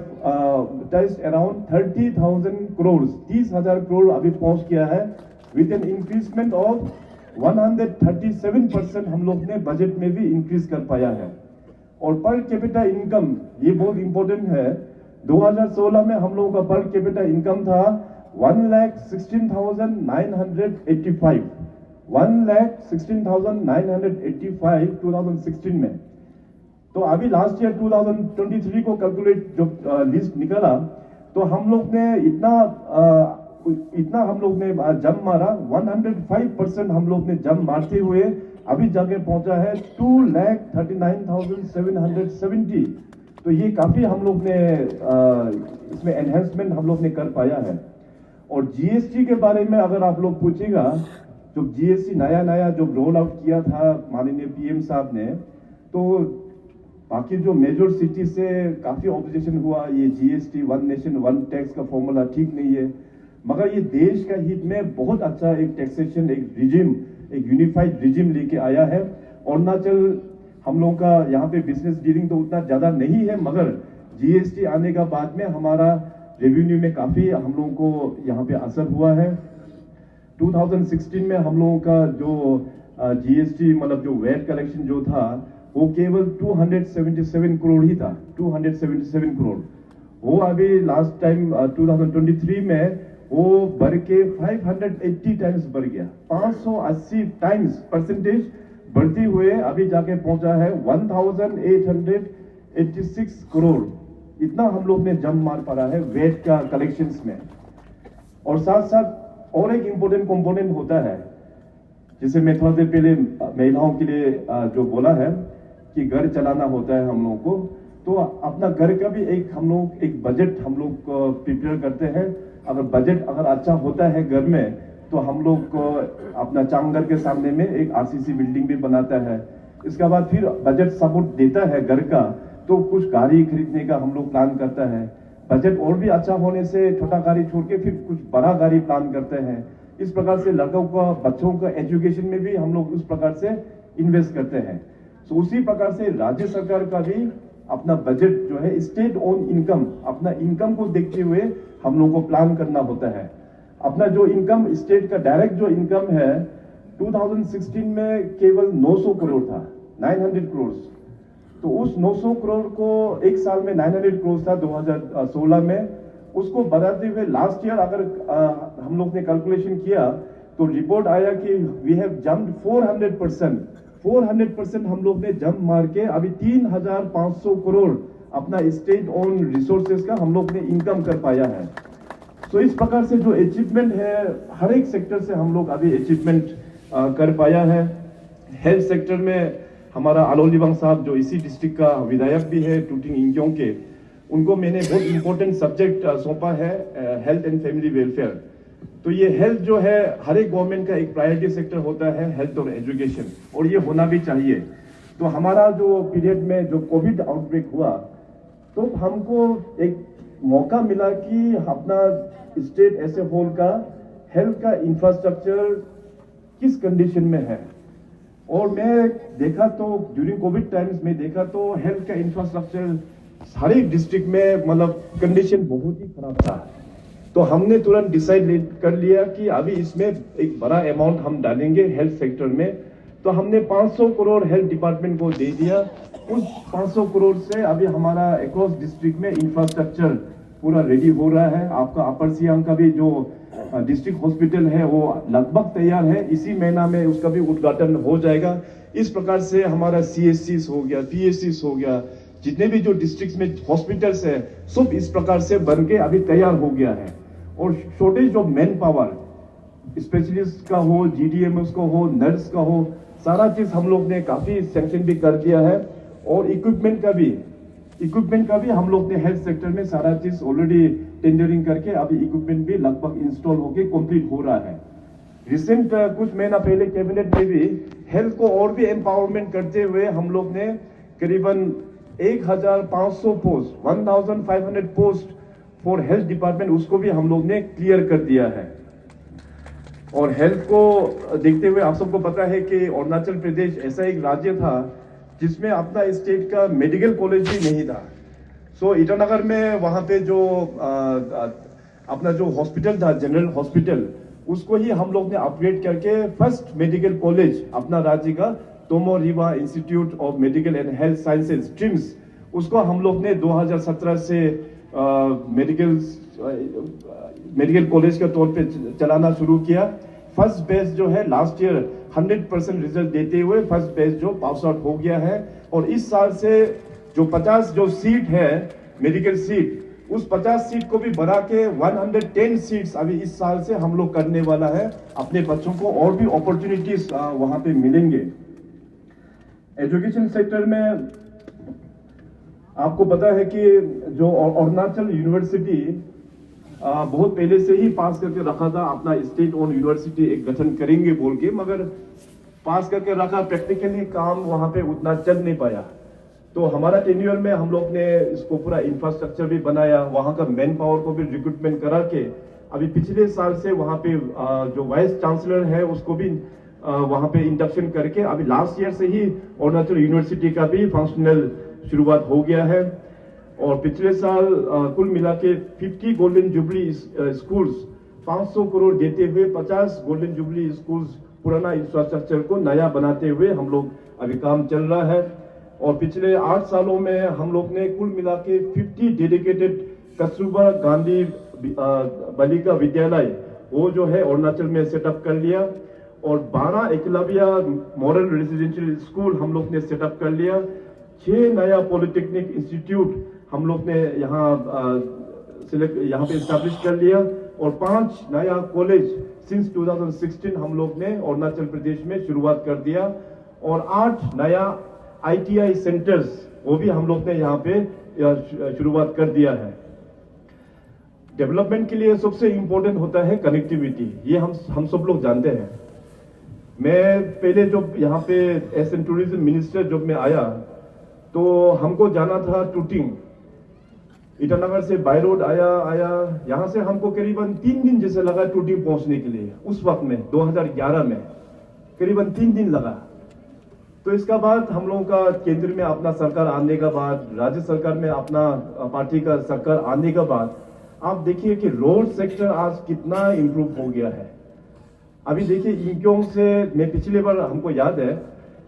touched around 30,000 crore, 30,000 crore अभी पहुंच गया है, विद एन इंक्रीजमेंट ऑफ 137% हम लोग ने बजट में भी इंक्रीज कर पाया है। और पर कैपिटा इनकम, ये बहुत इंपॉर्टेंट है, 2016 में हम लोगों का पर कैपिटा इनकम था 1,16,985 2016 में। तो अभी लास्ट ईयर 2023 को कैलकुलेट जो लिस्ट निकला तो हम लोग ने इतना हम लोग ने जंप मारा, 105% हम लोग ने जंप मारते हुए अभी जाके पहुंचा है 2,39,770। तो ये काफी हम लोग ने इसमें एनहेंसमेंट हम लोग ने कर पाया है। और जीएसटी के बारे में अगर आप लोग पूछेगा, जो जीएसटी नया जो रोल आउट किया था माननीय पीएम साहब ने, तो बाकी जो मेजर सिटी से काफ़ी ऑपोजिशन हुआ, ये GST one nation one tax का फॉर्मूला ठीक नहीं है, मगर ये देश का हित में बहुत अच्छा एक टैक्सेशन, एक रिजिम, एक यूनिफाइड रिजिम लेके आया है। अरुणाचल हम लोगों का यहाँ पे बिजनेस डीलिंग तो उतना ज़्यादा नहीं है, मगर जीएसटी आने का बाद में हमारा रेवेन्यू में काफ़ी हम लोगों को यहाँ पे असर हुआ है। 2016 में हम लोगों का जो जीएसटी मतलब जो वैट कलेक्शन जो था वो केवल 277 करोड़ ही था, 277 करोड़। वो अभी लास्ट टाइम 2023 में वो बढ़ के 580 टाइम्स बढ़ गया, 580 टाइम्स परसेंटेज बढ़ती हुए अभी जाके पहुंचा है 1886 करोड़। इतना हम लोग ने जंप मार पा रहा है वेट का कलेक्शंस में। और साथ साथ और एक इंपॉर्टेंट कंपोनेंट होता है, जिसे मैं थोड़ा देर पहले महिलाओं के लिए जो बोला है कि घर चलाना होता है हम लोगों को, तो अपना घर का भी एक हम लोग एक बजट हम लोग प्रिपेयर करते हैं। अगर बजट अगर अच्छा होता है घर में, तो हम लोग अपना चांगर के सामने में एक आरसीसी बिल्डिंग भी बनाता है। इसके बाद फिर बजट सपोर्ट देता है घर का, तो कुछ गाड़ी खरीदने का हम लोग प्लान करता है। बजट और भी अच्छा होने से छोटा गाड़ी छोड़ के फिर कुछ बड़ा गाड़ी प्लान करते हैं। इस प्रकार से लड़कों का, बच्चों का एजुकेशन में भी हम लोग उस प्रकार से इन्वेस्ट करते हैं। तो उसी प्रकार से राज्य सरकार का भी अपना बजट जो है स्टेट ओन इनकम, अपना इनकम को देखते हुए हम लोग को प्लान करना होता है। अपना जो इनकम स्टेट का डायरेक्ट जो इनकम है 2016 में केवल 900 करोड़ था, 900 करोड़। तो उस 900 करोड़ को एक साल में 900 करोड़ था 2016 में, उसको बढ़ाते हुए लास्ट ईयर अगर हम लोग ने कैलकुलेशन किया तो रिपोर्ट आया कि वी हैव जंप्ड 400% हम लोग ने जंप मार के अभी 3500 करोड़ अपना स्टेट ओन रिसोर्सेज का हम लोग ने इनकम कर पाया है। तो इस प्रकार से जो अचीवमेंट है हर एक सेक्टर से हम लोग अभी अचीवमेंट कर पाया है। हेल्थ सेक्टर में हमारा आलो लिबांग साहब जो इसी डिस्ट्रिक्ट का विधायक भी है टूटिंग इंक्यों के, उनको मैंने बहुत इंपॉर्टेंट सब्जेक्ट सौंपा है हेल्थ एंड फैमिली वेलफेयर। तो ये हेल्थ जो है हर एक गवर्नमेंट का एक प्रायोरिटी सेक्टर होता है, हेल्थ और एजुकेशन, और ये होना भी चाहिए। तो हमारा जो पीरियड में जो कोविड आउटब्रेक हुआ, तो हमको एक मौका मिला कि अपना स्टेट ऐसे होल का हेल्थ का इंफ्रास्ट्रक्चर किस कंडीशन में है। और मैं देखा तो ड्यूरिंग कोविड टाइम्स में देखा तो हेल्थ का इंफ्रास्ट्रक्चर हर एक डिस्ट्रिक्ट में मतलब कंडीशन बहुत ही खराब था। तो हमने तुरंत डिसाइड कर लिया कि अभी इसमें एक बड़ा अमाउंट हम डालेंगे हेल्थ सेक्टर में। तो हमने 500 करोड़ हेल्थ डिपार्टमेंट को दे दिया। उस 500 करोड़ से अभी हमारा अक्रॉस डिस्ट्रिक्ट में इंफ्रास्ट्रक्चर पूरा रेडी हो रहा है। आपका अपर सियांग का भी जो डिस्ट्रिक्ट हॉस्पिटल है वो लगभग तैयार है, इसी महीना में उसका भी उद्घाटन हो जाएगा। इस प्रकार से हमारा CSCs हो गया, PSCs हो गया, जितने भी जो डिस्ट्रिक्ट में हॉस्पिटल्स है सब इस प्रकार से बन के अभी तैयार हो गया है। और shortage of man power, specialist का हो, GDMS का हो, नर्स का हो, सारा चीज हम लोग ने काफी सैंक्शन भी कर दिया है। और इक्विपमेंट का भी हम लोग ने हेल्थ सेक्टर में सारा चीज ऑलरेडी टेंडरिंग करके अभी इक्विपमेंट भी लगभग इंस्टॉल होके कंप्लीट हो रहा है। रिसेंट कुछ महीना पहले कैबिनेट में भी हेल्थ को और भी एम्पावरमेंट करते हुए हम लोग ने करीबन 1500 post, 1500 post for health department, उसको भी हम लोग ने क्लियर कर दिया है। और हेल्थ को देखते हुए आप सबको पता है कि अरुणाचल प्रदेश ऐसा एक राज्य था जिसमें अपना स्टेट का मेडिकल कॉलेज भी नहीं था। सो ईटानगर में वहां पे जो अपना जो हॉस्पिटल था, जनरल हॉस्पिटल, उसको ही हम लोग ने अपग्रेड करके फर्स्ट मेडिकल कॉलेज अपना राज्य का Tomo Riba institute of medical and health sciences TRIMS, उसको हम लोग ने 2017 से मेडिकल कॉलेज के तौर पे चलाना शुरू किया। फर्स्ट बैच जो है लास्ट ईयर 100% रिजल्ट देते हुए फर्स्ट बैच जो पास आउट हो गया है। और इस साल से जो 50 जो सीट है मेडिकल सीट, उस 50 सीट को भी बढ़ा के 110 सीट्स अभी इस साल से हम लोग करने वाला है। अपने बच्चों को और भी अपॉर्चुनिटीज वहां पे मिलेंगे। एजुकेशन सेक्टर में आपको पता है कि जो अरुणाचल यूनिवर्सिटी बहुत पहले से ही पास करके रखा था, अपना स्टेट ओन यूनिवर्सिटी एक गठन करेंगे बोल के, मगर पास करके रखा, प्रैक्टिकली काम वहां पे उतना चल नहीं पाया। तो हमारा टेन्योर में हम लोग ने इसको पूरा इंफ्रास्ट्रक्चर भी बनाया, वहां का मैन पावर को भी रिक्रूटमेंट करा के अभी पिछले साल से वहां पे जो वाइस चांसलर है उसको भी वहां पे इंडक्शन करके अभी लास्ट ईयर से ही अरुणाचल यूनिवर्सिटी का भी फंक्शनल शुरुआत हो गया है। और पिछले साल कुल मिला के 50 गोल्डन जुबली स्कूल्स 500 करोड़ देते हुए 50 गोल्डन जुबली स्कूल्स पुराना इंफ्रास्ट्रक्चर को नया बनाते हुए हम लोग अभी काम चल रहा है। और पिछले 8 सालों में हम लोग ने कुल मिला के 50 डेडिकेटेड कस्तूरबा गांधी बालिका विद्यालय वो जो है अरुणाचल में सेटअप कर लिया और 12 एकलव्य मॉडल रेजिडेंशियल स्कूल हम लोग ने सेटअप कर लिया। 6 नया पॉलिटेक्निक इंस्टीट्यूट हम लोग ने यहाँ पे स्टैब्लिश कर लिया और 5 नया कॉलेज सिंस 2016 हम लोग ने अरुणाचल प्रदेश में शुरुआत कर दिया और 8 नया ITI सेंटर्स वो भी हम लोग ने यहाँ पे शुरुआत कर दिया है। डेवलपमेंट के लिए सबसे इंपॉर्टेंट होता है कनेक्टिविटी, ये हम सब लोग जानते हैं। मैं पहले जब यहाँ पे एस एंड टूरिज्म मिनिस्टर जब मैं आया तो हमको जाना था टूटिंग, ईटानगर से बाय रोड आया यहाँ से हमको करीबन 3 दिन जैसे लगा टूटिंग पहुंचने के लिए। उस वक्त में 2011 में करीबन 3 दिन लगा। तो इसका बाद हम लोगों का केंद्र में अपना सरकार आने के बाद, राज्य सरकार में अपना पार्टी का सरकार आने के बाद आप देखिए कि रोड सेक्टर आज कितना इंप्रूव हो गया है। अभी देखिए इंक्योंग से मैं पिछली बार हमको याद है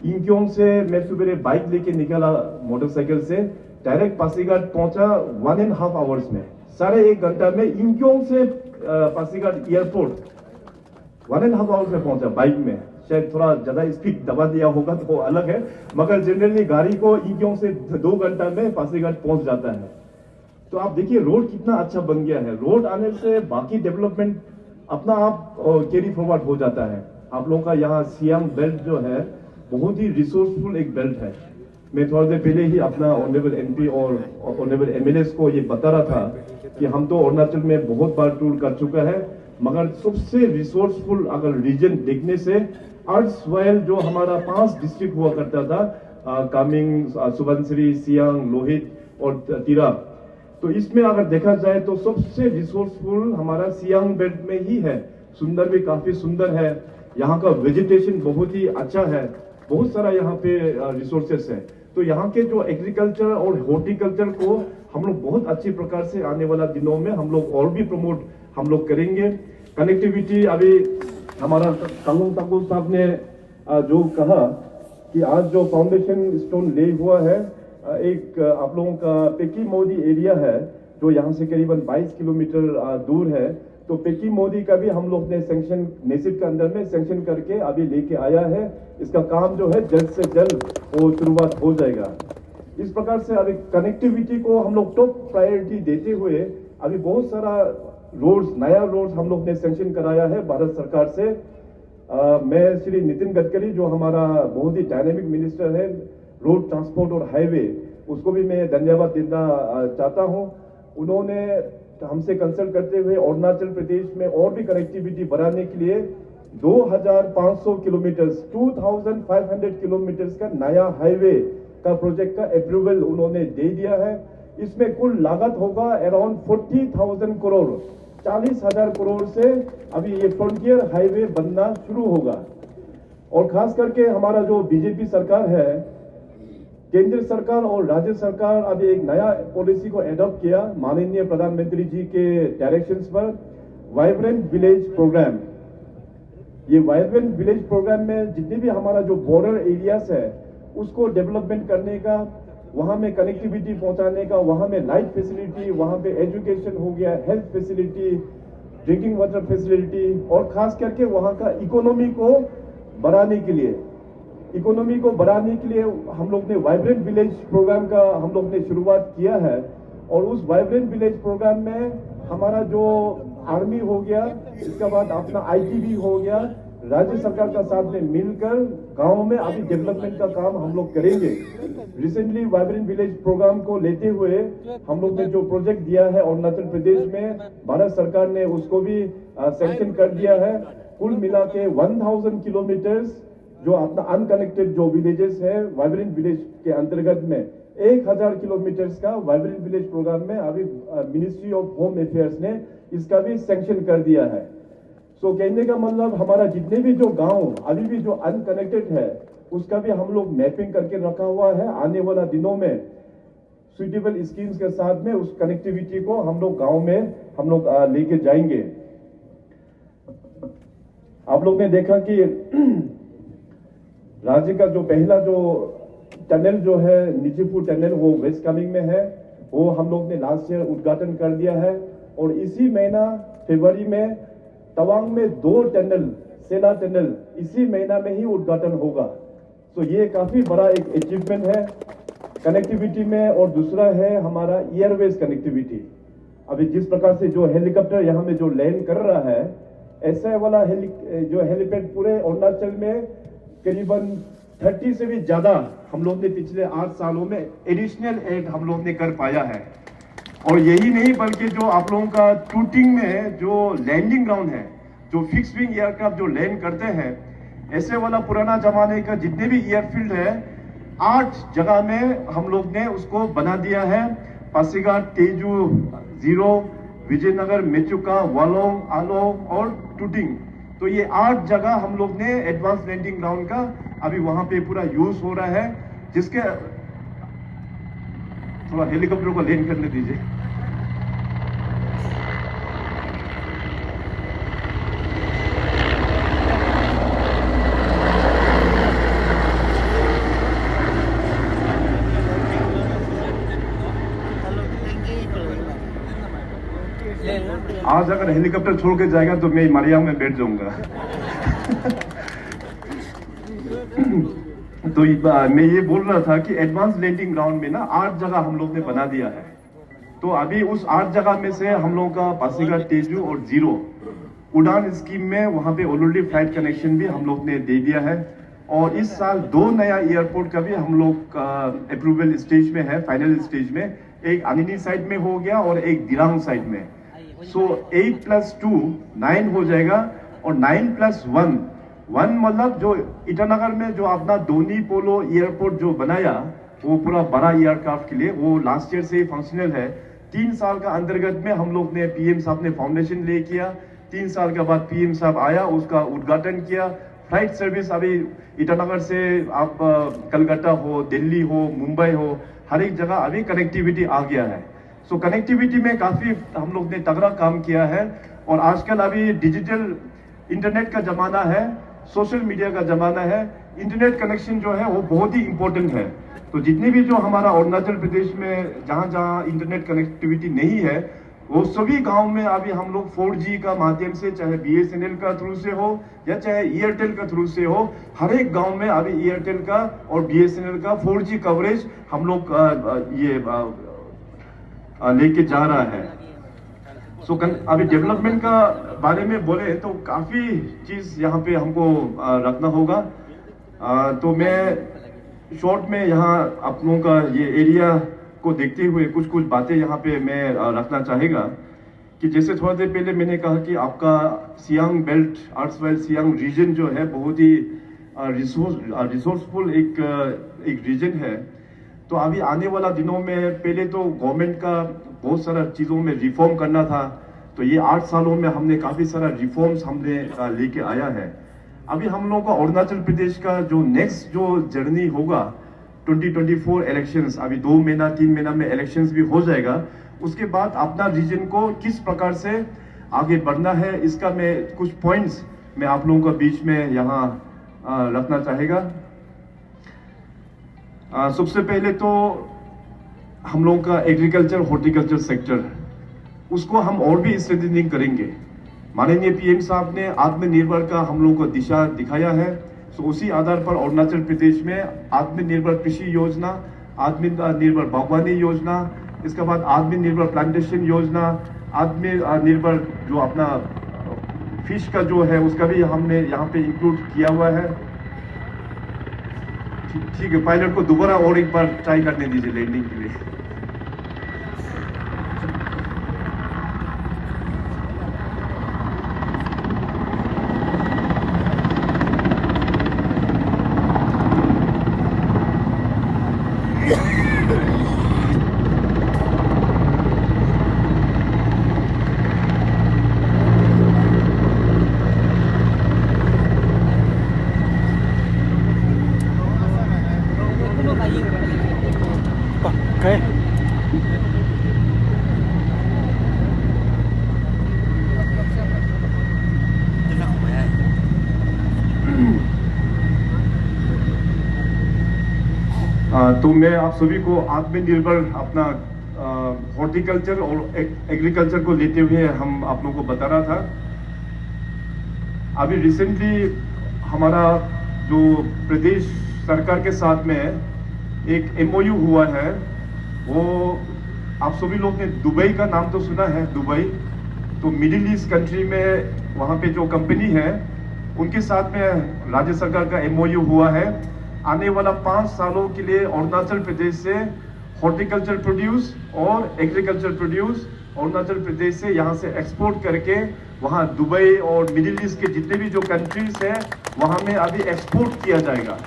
इंक्योंग से मैं सुबह बाइक लेके निकला मोटरसाइकिल से डायरेक्ट पासीघाट पहुंचा 1.5 आवर्स में, 1.5 घंटा में इंक्योंग से पासीघाट एयरपोर्ट 1.5 आवर्स में पहुंचा बाइक में। शायद थोड़ा ज्यादा स्पीड दबा दिया होगा तो अलग है, मगर जनरली गाड़ी को इंक्योंग से 2 घंटा में पासीघाट पहुंच जाता है। तो आप देखिए रोड कितना अच्छा बन गया है। रोड आने से बाकी डेवलपमेंट अपना आप कैरी फॉरवर्ड हो जाता है। आप लोगों का यहाँ सियांग बेल्ट जो है बहुत ही रिसोर्सफुल एक बेल्ट है। मैं थोड़ा देर पहले ही अपना ऑनरेबल MP और ऑनरेबल MLAs को ये बता रहा था कि हम तो अरुणाचल में बहुत बार टूर कर चुका है, मगर सबसे रिसोर्सफुल अगर रीजन देखने से अर्धसवाइल जो हमारा 5 डिस्ट्रिक्ट हुआ करता था, कामिंग, सुबनसिरी, सियांग, लोहित और तिराप, तो इसमें अगर देखा जाए तो सबसे रिसोर्सफुल हमारा सियांग बेल्ट में ही है। सुंदर भी काफी सुंदर है, यहाँ का वेजिटेशन बहुत ही अच्छा है, बहुत सारा यहाँ पे रिसोर्सेस है। तो यहाँ के जो एग्रीकल्चर और हॉर्टिकल्चर को हम लोग बहुत अच्छी प्रकार से आने वाला दिनों में हम लोग और भी प्रमोट हम लोग करेंगे। कनेक्टिविटी अभी हमारा कांगोंग ताकू साहब ने जो कहा कि आज जो फाउंडेशन स्टोन ले हुआ है, एक आप लोगों का पेकी मोदी एरिया है जो यहाँ से करीबन 22 किलोमीटर दूर है। तो पेकी मोदी का भी हम लोग ने सैंक्शन नेसिप के अंदर में सैंक्शन करके अभी लेके आया है। इसका काम जो है जल्द से जल्द वो शुरुआत हो जाएगा। इस प्रकार से अभी कनेक्टिविटी को हम लोग टॉप प्रायोरिटी देते हुए अभी बहुत सारा रोड्स, नया रोड्स हम लोग ने सैंक्शन कराया है भारत सरकार से। मैं श्री नितिन गडकरी जो हमारा बहुत ही डायनेमिक मिनिस्टर है रोड ट्रांसपोर्ट और हाईवे, उसको भी मैं धन्यवाद देना चाहता हूं। उन्होंने हमसे कंसल्ट करते हुए अरुणाचल प्रदेश में और भी कनेक्टिविटी बढ़ाने के लिए 2500 किलोमीटर 2500 किलोमीटर का नया हाईवे का प्रोजेक्ट का अप्रूवल उन्होंने दे दिया है। इसमें कुल लागत होगा अराउंड 40,000 करोड़, 40,000 करोड़ से अभी ये फ्रंटियर हाईवे बनना शुरू होगा। और खास करके हमारा जो बीजेपी सरकार है, केंद्र सरकार और राज्य सरकार अभी एक नया पॉलिसी को एडॉप्ट किया माननीय प्रधानमंत्री जी के डायरेक्शंस पर, वाइब्रेंट विलेज प्रोग्राम। ये वाइब्रेंट विलेज प्रोग्राम में जितने भी हमारा जो बॉर्डर एरियाज है उसको डेवलपमेंट करने का, वहां में कनेक्टिविटी पहुंचाने का, वहां में लाइट फैसिलिटी, वहां पे एजुकेशन हो गया, health facility, drinking water facility, और खास करके वहां का इकोनॉमी को बढ़ाने के लिए हम लोग ने वाइब्रेंट विलेज प्रोग्राम का हम लोग ने शुरुआत किया है। और उस वाइब्रेंट विलेज प्रोग्राम में हमारा जो आर्मी हो गया, इसके बाद अपना ITB हो गया, राज्य सरकार का साथ में मिलकर गांव में अभी डेवलपमेंट का काम हम लोग करेंगे। रिसेंटली वाइब्रेंट विलेज प्रोग्राम को लेते हुए हम लोग ने जो प्रोजेक्ट दिया है अरुणाचल प्रदेश में, भारत सरकार ने उसको भी सैंक्शन कर दिया है। कुल मिला के 1000 किलोमीटर जो अपना अनकनेक्टेड जो विलेजेस है वाइब्रेंट विलेज के अंतर्गत में 1000 किलोमीटर का वाइब्रेंट विलेज प्रोग्राम में अभी मिनिस्ट्री ऑफ होम अफेयर्स ने इसका भी सैंक्शन कर दिया है। सो कहने का मतलब हमारा जितने भी जो गांव अभी भी जो अनकनेक्टेड है उसका भी हम लोग मैपिंग करके रखा हुआ है। आने वाला दिनों में सुइटेबल स्कीम्स के साथ में उस कनेक्टिविटी को हम लोग गांव में हम लोग लेके जाएंगे। आप लोग ने देखा कि राज्य का जो पहला जो टनल जो है नीचेपुर टनल वो वेस्ट कामेंग में है, वो हम लोग ने लास्ट ईयर उद्घाटन कर दिया है। और इसी महीना फरवरी में तवांग में 2 टनल सेला टनल इसी महीना में ही उद्घाटन होगा। तो ये काफी बड़ा एक अचीवमेंट है कनेक्टिविटी में। और दूसरा है हमारा एयरवेज कनेक्टिविटी। अभी जिस प्रकार से जो हेलीकॉप्टर यहाँ में जो लैंड कर रहा है, ऐसा वाला जो हेलीपैड पूरे अरुणाचल में करीबन 30 से भी ज्यादा हम लोग ने पिछले 8 सालों में एडिशनल एड हम लोग ने कर पाया है। और यही नहीं बल्कि जो आप लोगों का टूटिंग में जो लैंडिंग ग्राउंड है, जो फिक्स विंग एयरक्राफ्ट जो लैंड करते हैं, ऐसे वाला पुराना जमाने का जितने भी एयरफील्ड है 8 जगह में हम लोग ने उसको बना दिया है। पासीघाट, तेजू, जीरो, विजयनगर, मेचुका, वालोंग, आलोंग और टूटिंग। तो ये 8 जगह हम लोग ने एडवांस लैंडिंग ग्राउंड का अभी वहां पे पूरा यूज हो रहा है। जिसके थोड़ा हेलीकॉप्टर को लैंड करने दीजिए। आज अगर हेलीकॉप्टर छोड़ के जाएगा तो मैं मारियाम में बैठ जाऊंगा। तो मैं ये बोल रहा था कि एडवांस लैंडिंग ग्राउंड में ना 8 जगह हम लोग ने बना दिया है। तो अभी उस 8 जगह में से हम लोग का पासीघाट, तेजू और जीरो उड़ान स्कीम में वहां पे ऑलरेडी फ्लाइट कनेक्शन भी हम लोग ने दे दिया है। और इस साल 2 नया एयरपोर्ट का भी हम लोग अप्रूवल स्टेज में है, फाइनल स्टेज में। एक अनिनी साइड में हो गया और एक दिरांग साइड में। सो 8+2 9 हो जाएगा। और 9+1 मतलब जो ईटानगर में जो अपना दोनी पोलो एयरपोर्ट जो बनाया वो पूरा बड़ा एयरक्राफ्ट के लिए, वो लास्ट ईयर से ही फंक्शनल है। 3 साल का अंतर्गत में हम लोग ने पीएम साहब ने फाउंडेशन ले किया। 3 साल के बाद पीएम साहब आया, उसका उद्घाटन किया। फ्लाइट सर्विस अभी ईटानगर से आप कलकत्ता हो, दिल्ली हो, मुंबई हो, हर एक जगह अभी कनेक्टिविटी आ गया है। सो कनेक्टिविटी में काफी हम लोग ने तगड़ा काम किया है। और आजकल अभी डिजिटल इंटरनेट का जमाना है, सोशल मीडिया का जमाना है। इंटरनेट कनेक्शन जो है वो बहुत ही इंपॉर्टेंट है। तो जितने भी जो हमारा अरुणाचल प्रदेश में जहां जहां इंटरनेट कनेक्टिविटी नहीं है, वो सभी गांव में अभी हम लोग 4G का माध्यम से, चाहे BSNL का थ्रू से हो या चाहे एयरटेल का थ्रू से हो, हर एक गांव में अभी एयरटेल का और BSNL का 4G कवरेज हम लोग ये लेके जा रहा है। सो अभी डेवलपमेंट का बारे में बोले तो काफी चीज यहाँ पे हमको रखना होगा। तो मैं शॉर्ट में यहाँ आप लोगों का ये एरिया को देखते हुए कुछ बातें यहाँ पे मैं रखना चाहेगा। कि जैसे थोड़ा देर पहले मैंने कहा कि आपका सियांग बेल्ट, आर्ट्सवाइल सियांग रीजन जो है बहुत ही रिसोर्सफुल एक रीजन है। तो अभी आने वाला दिनों में पहले तो गवर्नमेंट का बहुत सारा चीज़ों में रिफॉर्म करना था। तो ये 8 सालों में हमने काफ़ी सारा रिफॉर्म्स हमने लेके आया है। अभी हम लोगों का अरुणाचल प्रदेश का जो नेक्स्ट जो जर्नी होगा 2024 इलेक्शंस, अभी 2 महीना 3 महीना में इलेक्शंस भी हो जाएगा। उसके बाद अपना रीजन को किस प्रकार से आगे बढ़ना है, इसका मैं कुछ पॉइंट्स मैं आप लोगों के बीच में यहाँ रखना चाहेगा। सबसे पहले तो हम लोगों का एग्रीकल्चर हॉर्टिकल्चर सेक्टर, उसको हम और भी स्ट्रेंथनिंग करेंगे। माननीय पीएम साहब ने आत्मनिर्भर का हम लोगों को दिशा दिखाया है। तो उसी आधार पर अरुणाचल प्रदेश में आत्मनिर्भर कृषि योजना, आत्मनिर्भर बागवानी योजना, इसके बाद आत्मनिर्भर प्लांटेशन योजना, आत्मनिर्भर जो अपना फिश का जो है उसका भी हमने यहाँ पे इंक्लूड किया हुआ है। ठीक है, पायलट को दोबारा और एक बार ट्राई करने दीजिए लैंडिंग के लिए। तो मैं आप सभी को आत्मनिर्भर अपना हॉर्टिकल्चर और एग्रीकल्चर को लेते हुए हम आप लोगों को बता रहा था। अभी रिसेंटली हमारा जो प्रदेश सरकार के साथ में एक MOU हुआ है, वो आप सभी लोग ने दुबई का नाम तो सुना है। दुबई तो मिडिल ईस्ट कंट्री में वहाँ पे जो कंपनी है उनके साथ में राज्य सरकार का MOU हुआ है। आने वाला 5 सालों के लिए अरुणाचल प्रदेश से हॉर्टिकल्चर प्रोड्यूस और एग्रीकल्चर प्रोड्यूस अरुणाचल प्रदेश से यहाँ से एक्सपोर्ट करके वहाँ दुबई और मिडिल ईस्ट के जितने भी जो कंट्रीज हैं वहाँ में अभी एक्सपोर्ट किया जाएगा।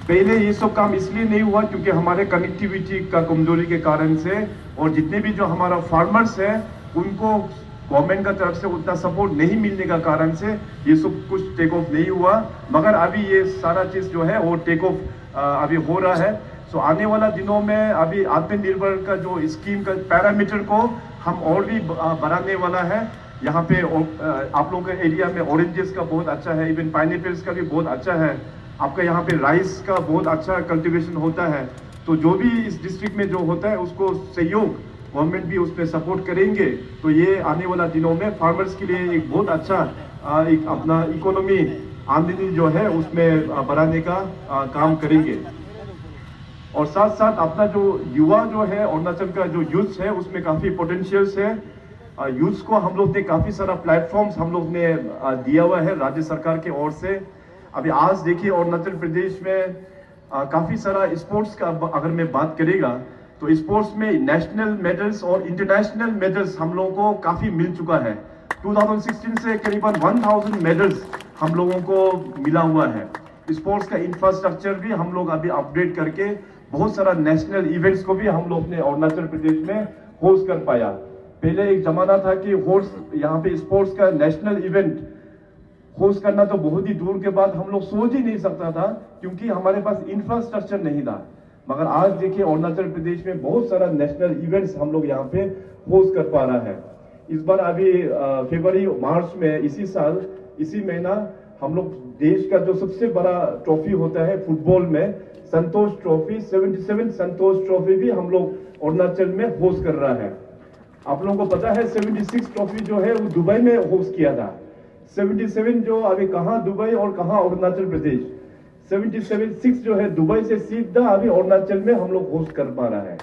पहले ये सब काम इसलिए नहीं हुआ क्योंकि हमारे कनेक्टिविटी का कमजोरी के कारण से, और जितने भी जो हमारा फार्मर्स हैं उनको गवर्नमेंट का तरफ से उतना सपोर्ट नहीं मिलने का कारण से ये सब कुछ टेक ऑफ नहीं हुआ। मगर अभी ये सारा चीज जो है वो टेक ऑफ अभी हो रहा है। सो आने वाला दिनों में अभी आत्मनिर्भर का जो स्कीम का पैरामीटर को हम और भी बढ़ाने वाला है। यहाँ पे आप लोगों के एरिया में ऑरेंजेस का बहुत अच्छा है, इवन पाइनएप्पल्स का भी बहुत अच्छा है। आपका यहाँ पे राइस का बहुत अच्छा कल्टीवेशन होता है। तो जो भी इस डिस्ट्रिक्ट में जो होता है उसको सहयोग गवर्नमेंट भी उस पर सपोर्ट करेंगे। तो ये आने वाला दिनों में फार्मर्स के लिए एक बहुत अच्छा एक अपना इकोनॉमी आमदनी जो है उसमें बढ़ाने का काम करेंगे। और साथ साथ अपना जो युवा जो है अरुणाचल का जो यूथ है उसमें काफी पोटेंशियल्स है। यूथ को हम लोग ने काफी सारा प्लेटफॉर्म्स हम लोग ने दिया हुआ है राज्य सरकार की ओर से। अभी आज देखिए अरुणाचल प्रदेश में काफी सारा स्पोर्ट्स का अगर मैं बात करेगा तो स्पोर्ट्स में नेशनल मेडल्स और इंटरनेशनल मेडल्स हम लोगों को काफी मिल चुका है। 2016 से करीबन 1000 मेडल्स हम लोगों को मिला हुआ है। स्पोर्ट्स का इंफ्रास्ट्रक्चर भी हम लोग अभी अपडेट करके बहुत सारा नेशनल इवेंट्स को भी हम लोग ने अरुणाचल प्रदेश में होस्ट कर पाया। पहले एक जमाना था कि होस्ट यहाँ पे स्पोर्ट्स का नेशनल इवेंट होस्ट करना तो बहुत ही दूर के बाद हम लोग सोच ही नहीं सकता था क्योंकि हमारे पास इंफ्रास्ट्रक्चर नहीं था। मगर आज देखिए अरुणाचल प्रदेश में बहुत सारा नेशनल इवेंट्स हम लोग यहाँ पे होस्ट कर पा रहा है। इस बार अभी फरवरी मार्च में इसी साल इसी महीना हम लोग देश का जो सबसे बड़ा ट्रॉफी होता है फुटबॉल में संतोष ट्रॉफी 77 संतोष ट्रॉफी भी हम लोग अरुणाचल में होस्ट कर रहा है। आप लोगों को पता है 76 ट्रॉफी जो है वो दुबई में होस्ट किया था। 77 जो अभी कहाँ दुबई और कहाँ अरुणाचल प्रदेश। 77 जो है दुबई से सीधा अभी अरुणाचल में हम लोग होस्ट कर पा रहा है।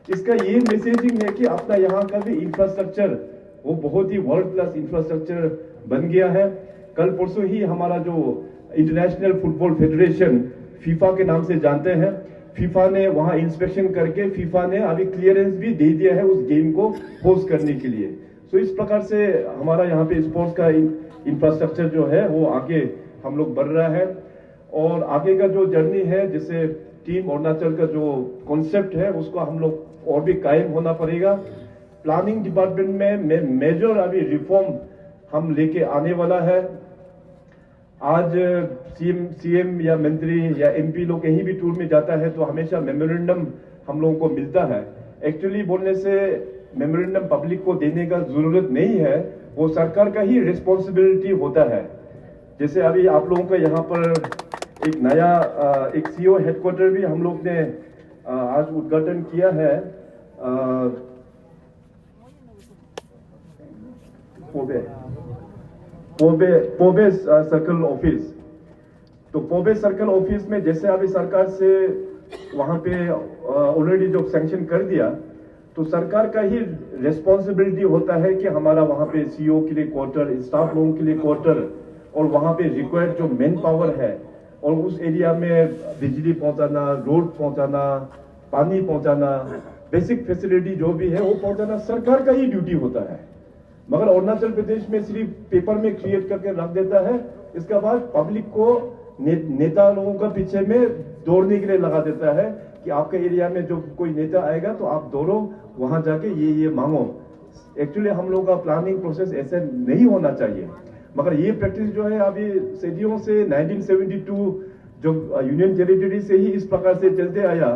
इसका ये मैसेजिंग है कि अपना यहाँ का भी इंफ्रास्ट्रक्चर वो बहुत ही वर्ल्ड क्लास इंफ्रास्ट्रक्चर बन गया है। कल परसों ही हमारा जो इंटरनेशनल फुटबॉल फेडरेशन फीफा के नाम से जानते हैं, फीफा ने वहां इंस्पेक्शन करके फीफा ने अभी क्लियरेंस भी दे दिया है उस गेम को होस्ट करने के लिए। सो इस प्रकार से हमारा यहाँ पे स्पोर्ट्स का इंफ्रास्ट्रक्चर जो है वो आगे हम लोग बढ़ रहा है। और आगे का जो जर्नी है जैसे टीम अरुणाचल का जो कॉन्सेप्ट है उसको हम लोग और भी कायम होना पड़ेगा। प्लानिंग डिपार्टमेंट में मेजर अभी रिफॉर्म हम लेके आने वाला है। आज सीएम या मंत्री या MP लोग कहीं भी टूर में जाता है तो हमेशा मेमोरेंडम हम लोगों को मिलता है। एक्चुअली बोलने से मेमोरेंडम पब्लिक को देने का जरूरत नहीं है, वो सरकार का ही रिस्पॉन्सिबिलिटी होता है। जैसे अभी आप लोगों का यहाँ पर एक नया एक CO हेडक्वार्टर भी हम लोग ने आज उद्घाटन किया है पोबे सर्कल ऑफिस। तो पोबे सर्कल ऑफिस में जैसे अभी सरकार से वहां पे ऑलरेडी जो सैंक्शन कर दिया तो सरकार का ही रिस्पॉन्सिबिलिटी होता है कि हमारा वहां पे CO के लिए क्वार्टर, स्टाफ लोगों के लिए क्वार्टर और वहां पे रिक्वायर्ड जो मैन पावर है और उस एरिया में बिजली पहुंचाना, रोड पहुंचाना, पानी पहुंचाना, बेसिक फैसिलिटी जो भी है वो पहुंचाना सरकार का ही ड्यूटी होता है। मगर अरुणाचल प्रदेश में सिर्फ पेपर में क्रिएट करके रख देता है, इसके बाद पब्लिक को नेता लोगों का पीछे में दौड़ने के लिए लगा देता है कि आपके एरिया में जो कोई नेता आएगा तो आप दौड़ो वहां जाके ये मांगो। एक्चुअली हम लोग का प्लानिंग प्रोसेस ऐसे नहीं होना चाहिए, मगर ये प्रैक्टिस जो है अभी सदियों से 1972 जो यूनियन टेरिटरी से ही इस प्रकार से चलते आया,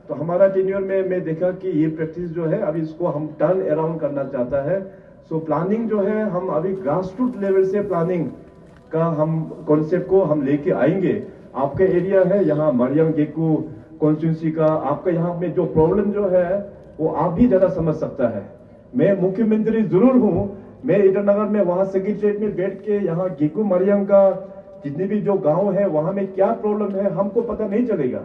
तो हमारा टेन्योर में मैं देखा कि ये प्रैक्टिस जो है अभी इसको हम टर्न अराउंड करना चाहता है। सो प्लानिंग जो है हम अभी ग्रास रूट लेवल से प्लानिंग का हम कॉन्सेप्ट को हम लेके आएंगे। आपका एरिया है यहाँ मरियम गेकू कॉन्स्टिट्यूंसी का, आपका यहाँ में जो प्रॉब्लम जो है वो आप भी ज्यादा समझ सकता है। मैं मुख्यमंत्री जरूर हूँ, मैं ईटानगर में वहां सेक्रेटरीट में बैठ के यहाँ गेकू मरियम का जितने भी जो गांव है वहां में क्या प्रॉब्लम है हमको पता नहीं चलेगा।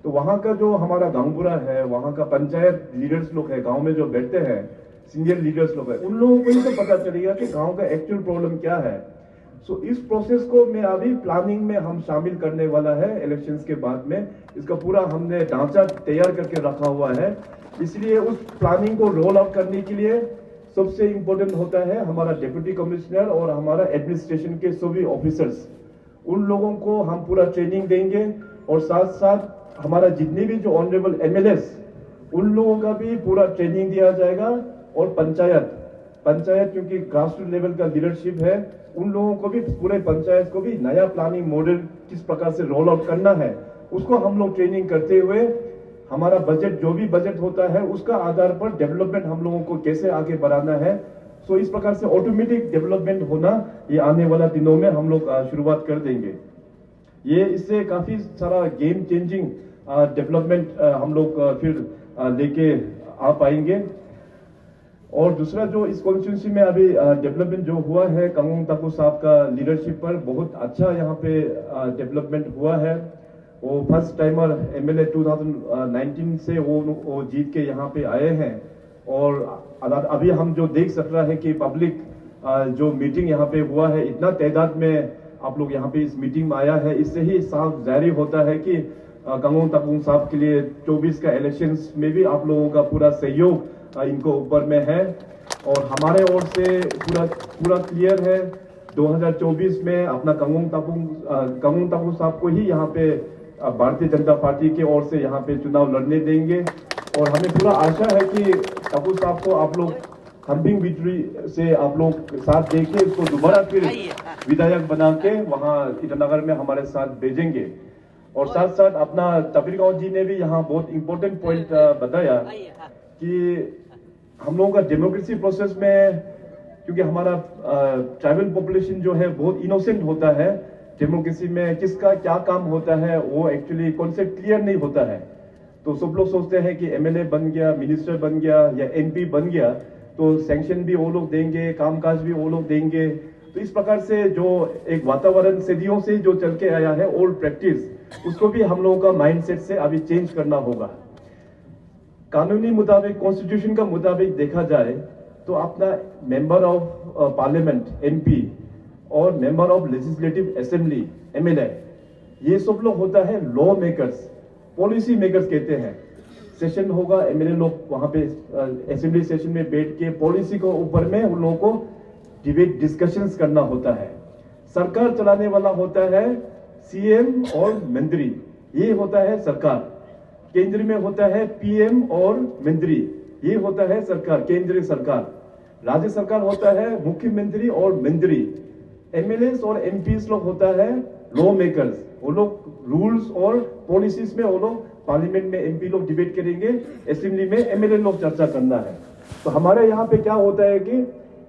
तो वहां का जो हमारा गांवबुरा है, वहां का पंचायत लीडर्स लोग है, गांव में जो बैठते हैं सीनियर लीडर्स लोग है, उन लोगों को ही तो पता चलेगा कि गांव का एक्चुअल प्रॉब्लम क्या है। सो इस प्रोसेस को मैं अभी प्लानिंग में हम शामिल करने वाला है इलेक्शंस के बाद में। इसका पूरा हमने ढांचा तैयार करके रखा हुआ है। इसलिए उस प्लानिंग को रोल आउट करने के लिए सबसे इंपॉर्टेंट होता है हमारा डिप्टी कमिश्नर और हमारा एडमिनिस्ट्रेशन के सभी ऑफिसर्स, उन लोगों को हम पूरा ट्रेनिंग देंगे। और साथ साथ हमारा जितने भी जो ऑनरेबल एमएलएस उन लोगों का भी पूरा ट्रेनिंग दिया जाएगा। और पंचायत क्योंकि ग्रास रूट लेवल का लीडरशिप है, उन लोगों को भी, पूरे पंचायत को भी नया प्लानिंग मॉडल किस प्रकार से रोल आउट करना है उसको हम लोग ट्रेनिंग करते हुए हमारा बजट जो भी बजट होता है उसका आधार पर डेवलपमेंट हम लोगों को कैसे आगे बढ़ाना है। सो इस प्रकार से ऑटोमेटिक डेवलपमेंट होना ये आने वाला दिनों में हम लोग शुरुआत कर देंगे। ये इससे काफी सारा गेम चेंजिंग डेवलपमेंट हम लोग फिर लेके आ पाएंगे। और दूसरा जो इस कॉन्स्टिट्यूंसी में अभी डेवलपमेंट जो हुआ है कांगोंग ताकू साहब का लीडरशिप पर बहुत अच्छा यहाँ पे डेवलपमेंट हुआ है। वो फर्स्ट टाइमर एमएलए 2019 से वो जीत के यहाँ पे आए हैं। और अभी हम जो देख सक रहा है कि पब्लिक जो मीटिंग यहाँ पे हुआ है, इतना तादाद में आप लोग यहाँ पे इस मीटिंग में आया है, इससे ही साफ जारी होता है कि कांगोंग ताकू साहब के लिए 24 का इलेक्शंस में भी आप लोगों का पूरा सहयोग इनको ऊपर में है। और हमारे ओर से पूरा क्लियर है, 2024 में अपना कांगोंग ताकू साहब को ही यहाँ पे भारतीय जनता पार्टी के ओर से यहाँ पे चुनाव लड़ने देंगे। और हमें पूरा आशा है कि ताकू साहब को आप लोग हम्पिंग विक्ट्री से आप लोग साथ देके इसको दोबारा फिर विधायक बना के वहाँ ईटानगर में हमारे साथ भेजेंगे। और साथ साथ अपना तबीरगांव जी ने भी यहाँ बहुत इंपॉर्टेंट पॉइंट बताया कि हम लोगों का डेमोक्रेसी प्रोसेस में, क्योंकि हमारा ट्राइबल पॉपुलेशन जो है बहुत इनोसेंट होता है, डेमोक्रेसी में किसका क्या काम होता है वो एक्चुअली कॉन्सेप्ट क्लियर नहीं होता है। तो सब लोग सोचते हैं कि एमएलए बन गया, मिनिस्टर बन गया या एमपी बन गया तो सैंक्शन भी वो लोग देंगे, कामकाज भी वो लोग देंगे। तो इस प्रकार से जो एक वातावरण सदियों से जो चल के आया है ओल्ड प्रैक्टिस, उसको भी हम लोगों का माइंडसेट से अभी चेंज करना होगा। कानूनी मुताबिक, कॉन्स्टिट्यूशन का मुताबिक देखा जाए तो अपना मेंबर ऑफ पार्लियामेंट एमपी और member of legislative assembly MLA, ये सब लोग होता है लॉ मेकर्स, पॉलिसी मेकर्स कहते हैं। सेशन होगा, एमएलए लोग वहां पे असेंबली सेशन में बैठ के पॉलिसी को ऊपर में उन लोगों को डिबेट डिस्कशंस करना होता है। सरकार चलाने वाला होता है सीएम और मंत्री, ये होता है सरकार। केंद्र में होता है पीएम और मंत्री, ये होता है सरकार, केंद्रीय सरकार। राज्य सरकार होता है मुख्यमंत्री और मंत्री। एमएलए और एमपीस लोग होता है लॉ मेकर्स, वो लोग रूल्स और पॉलिसीज में वो लोग पार्लियामेंट में एमपी लोग डिबेट करेंगे, असेंबली में एमएलए लोग चर्चा करना है। तो हमारे यहाँ पे क्या होता है कि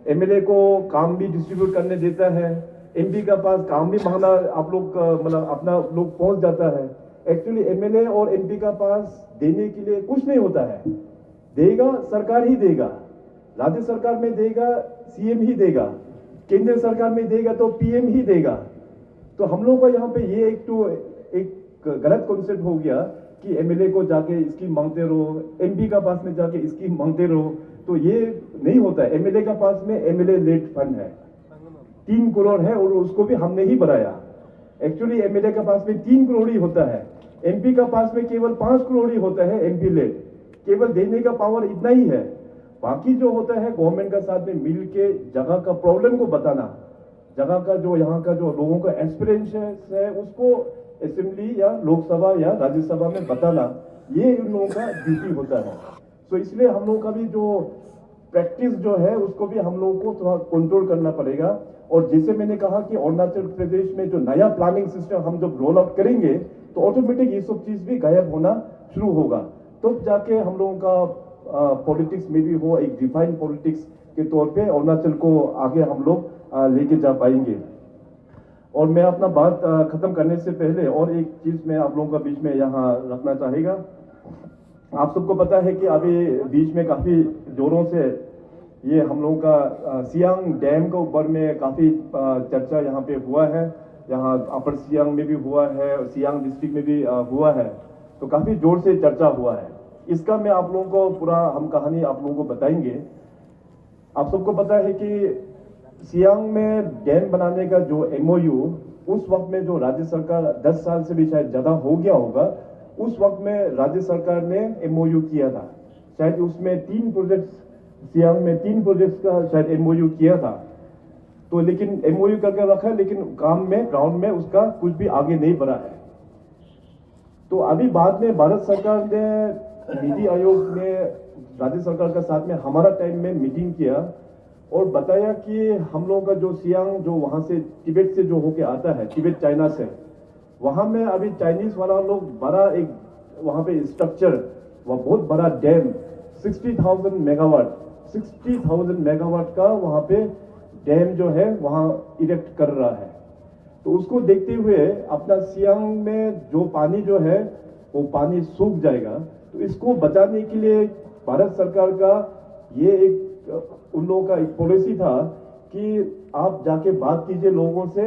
एमएलए को काम भी डिस्ट्रीब्यूट करने देता है, एमपी का पास काम भी मांगना आप लोग मतलब अपना लोग पहुंच जाता है। एक्चुअली एमएलए और एमपी का पास देने के लिए कुछ नहीं होता है, देगा सरकार ही देगा, राज्य सरकार में देगा सीएम ही देगा, केंद्र सरकार में देगा तो पीएम ही देगा। तो हम लोग का यहाँ पे ये एक गलत कॉन्सेप्ट हो गया कि एमएलए को जाके स्कीम मांगते रहो, एमपी का पास में जाके स्कीम मांगते रहो, तो ये नहीं होता है। एमएलए का पास में एमएलए लेट फंड है 3 करोड़ है और उसको भी हमने ही बनाया। एक्चुअली एमएलए का पास में 3 करोड़ ही होता है, एमपी का पास में केवल 5 करोड़ ही होता है एमपी लेट, केवल देने का पावर इतना ही है। बाकी जो होता है गवर्नमेंट का साथ में मिल के जगह का प्रॉब्लम को बताना, जगह का जो यहाँ का जो लोगों का एक्सपीरियंस है उसको असेंबली या लोकसभा या राज्यसभा में बताना, ये इन लोगों का ड्यूटी होता है। तो इसलिए हम लोगों का भी जो प्रैक्टिस जो है उसको भी हम लोगों को थोड़ा कंट्रोल करना पड़ेगा। और जैसे मैंने कहा कि अरुणाचल प्रदेश में जो नया प्लानिंग सिस्टम हम जब रोल आउट करेंगे तो ऑटोमेटिक ये सब चीज भी गायब होना शुरू होगा, तो जाके हम लोगों का पॉलिटिक्स में भी हो, एक डिफाइंड पॉलिटिक्स के तौर पे अरुणाचल को आगे हम लोग लेके जा पाएंगे। और मैं अपना बात खत्म करने से पहले और एक चीज मैं आप लोगों का बीच में यहाँ रखना चाहेगा। आप सबको पता है कि अभी बीच में काफी जोरों से ये हम लोगों का सियांग डैम के ऊपर में काफी चर्चा यहाँ पे हुआ है। यहाँ अपर सियांग में भी हुआ है और सियांग डिस्ट्रिक्ट में भी हुआ है, तो काफी जोर से चर्चा हुआ है। इसका मैं आप लोगों को पूरा हम कहानी आप लोगों को बताएंगे। आप सबको पता है कि सियांग में डैम बनाने का जो एमओयू उस वक्त में जो राज्य सरकार 10 साल से भी शायद ज्यादा हो गया होगा, उस वक्त में राज्य सरकार ने एमओयू किया था। शायद उसमें 3 प्रोजेक्ट्स, सियांग में 3 प्रोजेक्ट्स का शायद एमओयू किया था। तो लेकिन एमओयू करके रखा है, लेकिन काम में ग्राउंड में उसका कुछ भी आगे नहीं बढ़ा है। तो अभी बाद में भारत सरकार ने, नीति आयोग ने राज्य सरकार के साथ में हमारा टाइम में मीटिंग किया और बताया कि हम लोगों का जो सियांग जो वहां से तिब्बत से जो होके आता है, तिब्बत चाइना से, वहां में अभी चाइनीज वाला लोग बड़ा एक वहां पे स्ट्रक्चर, वह बहुत बड़ा डैम 60,000 मेगावाट 60,000 मेगावाट का वहां पे डैम जो है वहां इरेक्ट कर रहा है। तो उसको देखते हुए अपना सियांग में जो पानी जो है वो पानी सूख जाएगा। तो इसको बचाने के लिए भारत सरकार का ये एक उन लोगों का एक पॉलिसी था कि आप जाके बात कीजिए लोगों से,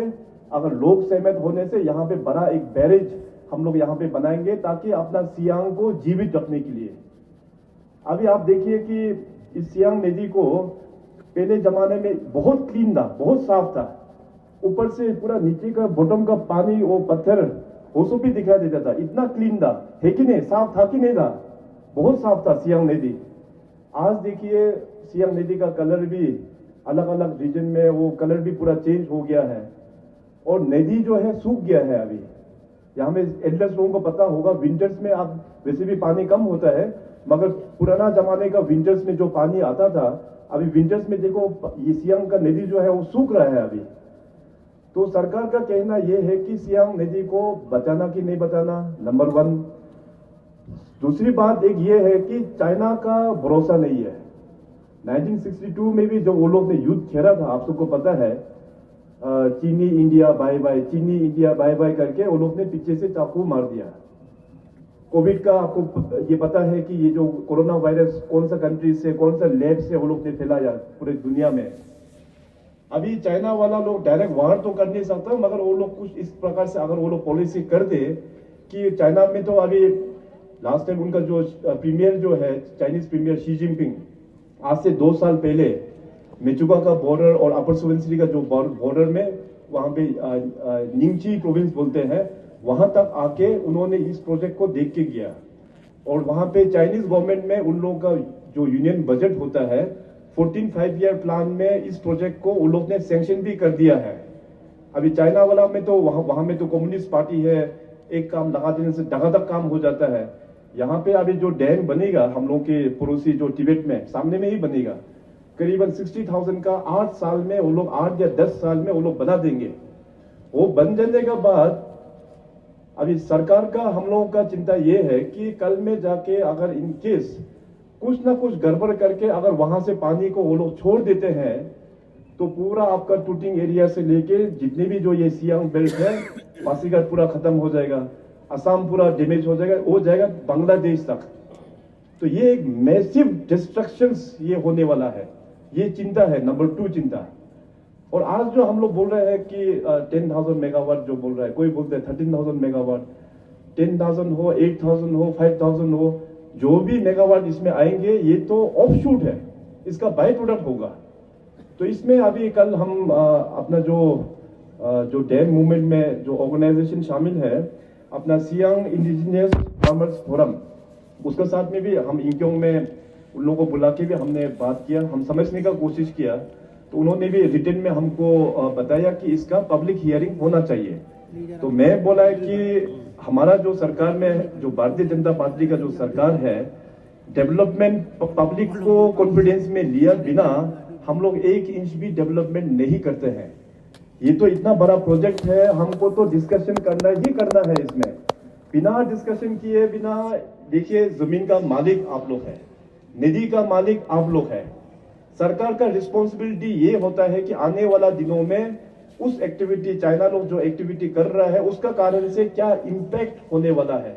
अगर लोग सहमत होने से यहाँ पे बड़ा एक बैरेज हम लोग यहाँ पे बनाएंगे ताकि अपना सियांग को जीवित रखने के लिए। अभी आप देखिए कि इस सियांग नदी को पहले जमाने में बहुत क्लीन था, बहुत साफ था, ऊपर से पूरा नीचे का बॉटम का पानी वो पत्थर वो सब भी दिखाई देता था, इतना क्लीन था, है कि नहीं? साफ था कि नहीं था? बहुत साफ था सियांग नदी। आज देखिए सियांग नदी का कलर भी अलग अलग रीजन में वो कलर भी पूरा चेंज हो गया है और नदी जो है सूख गया है। अभी यहाँ में एटलस लोगों को पता होगा, विंटर्स में आप वैसे भी पानी कम होता है, मगर पुराना जमाने का विंटर्स में जो पानी आता था, अभी विंटर्स में देखो ये सियांग का नदी जो है वो सूख रहा है अभी। तो सरकार का कहना यह है कि सियांग नदी को बचाना कि नहीं बचाना, नंबर 1। दूसरी बात एक ये है कि चाइना का भरोसा नहीं है। 1962 में भी जो वो लोग ने युद्ध खेला था, आप सबको पता है, चीनी इंडिया बाय बाय, चीनी इंडिया बाय बाय करके वो लोग ने पीछे से चाकू मार दिया। कोविड का आपको ये पता है कि ये जो कोरोना वायरस कौन सा कंट्री से, कौन सा लैब से वो लोग ने फैलाया पूरे दुनिया में। अभी चाइना वाला लोग डायरेक्ट वार तो कर नहीं सकता, मगर वो लोग कुछ इस प्रकार से अगर वो लोग पॉलिसी कर दे कि चाइना में तो अभी लास्ट टाइम उनका जो प्रीमियर जो है, चाइनीज प्रीमियर शी जिनपिंग, आज से 2 साल पहले मेचुका का बॉर्डर और अपर सुबनसिरी का जो बॉर्डर में वहां पे निंगची प्रोविंस बोलते हैं, वहां तक आके उन्होंने इस प्रोजेक्ट को देख के गया। और वहां पे चाइनीज गवर्नमेंट में उन लोगों का जो यूनियन बजट होता है, 14 5-year प्लान में इस प्रोजेक्ट को उन लोग ने सैंक्शन भी कर दिया है। अभी चाइना वाला में तो वहां में तो कम्युनिस्ट पार्टी है, एक काम लगा देने से धगाधक काम हो जाता है। यहाँ पे अभी जो डैम बनेगा हम लोग के पड़ोसी जो तिब्बत में सामने में ही बनेगा, करीबन 60,000 का 8 साल में वो लोग, 8 या 10 साल में वो लोग बना देंगे। वो बन जाने के बाद अभी सरकार का हम लोगों का चिंता ये है कि कल में जाके अगर इन केस कुछ ना कुछ गड़बड़ करके अगर वहां से पानी को वो लोग छोड़ देते हैं तो पूरा आपका टूटिंग एरिया से लेके जितने भी जो ये सियांग बेल्ट है, पासीघाट पूरा खत्म हो जाएगा, असम पूरा डैमेज हो जाएगा बांग्लादेश तक। तो ये एक मैसिव डिस्ट्रक्शंस ये होने वाला है, ये चिंता है, नंबर 2 चिंता। और आज जो हम लोग बोल रहे हैं कि 10,000 मेगावाट जो बोल रहा है, कोई बोलते हैं 13,000 मेगावाट, 10,000 हो, 8,000 हो, 5,000 हो, जो भी मेगावाट इसमें आएंगे ये तो ऑफशूट है, इसका बाय प्रोडक्ट होगा। तो इसमें अभी कल हम अपना जो डैम मूवमेंट में जो ऑर्गेनाइजेशन शामिल है, अपना सियांग इंडिजिनियस फार्मर्स फोरम, उसके साथ में भी हम इंक्योंग में उन लोगों को बुला के भी हमने बात किया, हम समझने का कोशिश किया। तो उन्होंने भी रिटन में हमको बताया कि इसका पब्लिक हियरिंग होना चाहिए। तो मैं बोला कि हमारा जो सरकार में जो भारतीय जनता पार्टी का जो सरकार है, डेवलपमेंट पब्लिक को कॉन्फिडेंस में लिया बिना हम लोग 1 इंच भी डेवलपमेंट नहीं करते हैं। ये तो इतना बड़ा प्रोजेक्ट है, हमको तो डिस्कशन करना ही करना है इसमें। बिना डिस्कशन किए बिना, देखिए जमीन का मालिक आप लोग हैं, निधि का मालिक आप लोग हैं। सरकार का रिस्पॉन्सिबिलिटी ये होता है कि आने वाला दिनों में उस एक्टिविटी, चाइना लोग जो एक्टिविटी कर रहा है उसका कारण से क्या इंपैक्ट होने वाला है,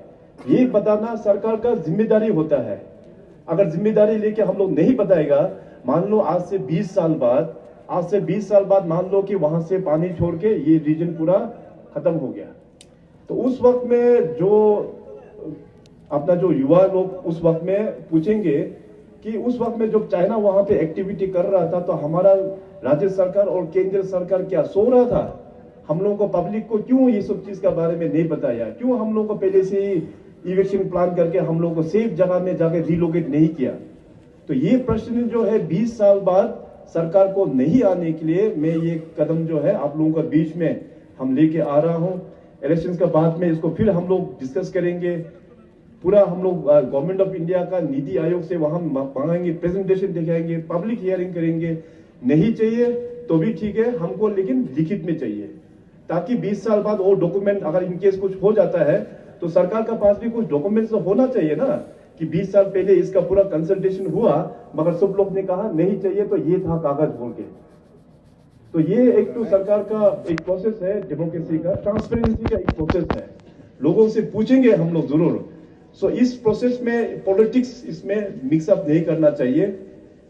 ये बताना सरकार का जिम्मेदारी होता है। अगर जिम्मेदारी लेके हम लोग नहीं बताएगा, मान लो आज से 20 साल बाद मान लो कि वहां से पानी छोड़ के ये रीजन पूरा खत्म हो गया, तो उस वक्त में जो अपना जो युवा लोग उस वक्त में पूछेंगे कि उस वक्त में जब चाइना वहां पे एक्टिविटी कर रहा था तो हमारा राज्य सरकार और केंद्र सरकार क्या सो रहा था? हम लोगों को, पब्लिक को क्यों ये सब चीज के बारे में नहीं बताया? क्यों हम लोगों को पहले से ही इवेक्शन प्लान करके हम लोगों को सेफ जगह में जाके रिलोकेट नहीं किया? तो ये प्रश्न जो है 20 साल बाद सरकार को नहीं आने के लिए मैं ये कदम जो है आप लोगों के बीच में हम लेके आ रहा हूं। इलेक्शंस के बाद में इसको फिर हम लोग डिस्कस करेंगे। पूरा हम लोग गवर्नमेंट ऑफ इंडिया का नीति आयोग से वहां मांगेंगे, प्रेजेंटेशन दिखाएंगे, पब्लिक हियरिंग करेंगे। नहीं चाहिए तो भी ठीक है हमको, लेकिन लिखित में चाहिए, ताकि 20 साल बाद वो डॉक्यूमेंट अगर इनकेस कुछ हो जाता है तो सरकार का पास भी कुछ डॉक्यूमेंट्स तो होना चाहिए ना, कि 20 साल पहले इसका पूरा कंसल्टेशन हुआ मगर सब लोग ने कहा नहीं चाहिए तो ये था कागज बोल के। तो ये एक तो सरकार का एक प्रोसेस है, डेमोक्रेसी का, ट्रांसपेरेंसी का एक प्रोसेस है। लोगों से पूछेंगे हम लोग जरूर। सो इस प्रोसेस में पॉलिटिक्स इसमें मिक्सअप नहीं करना चाहिए,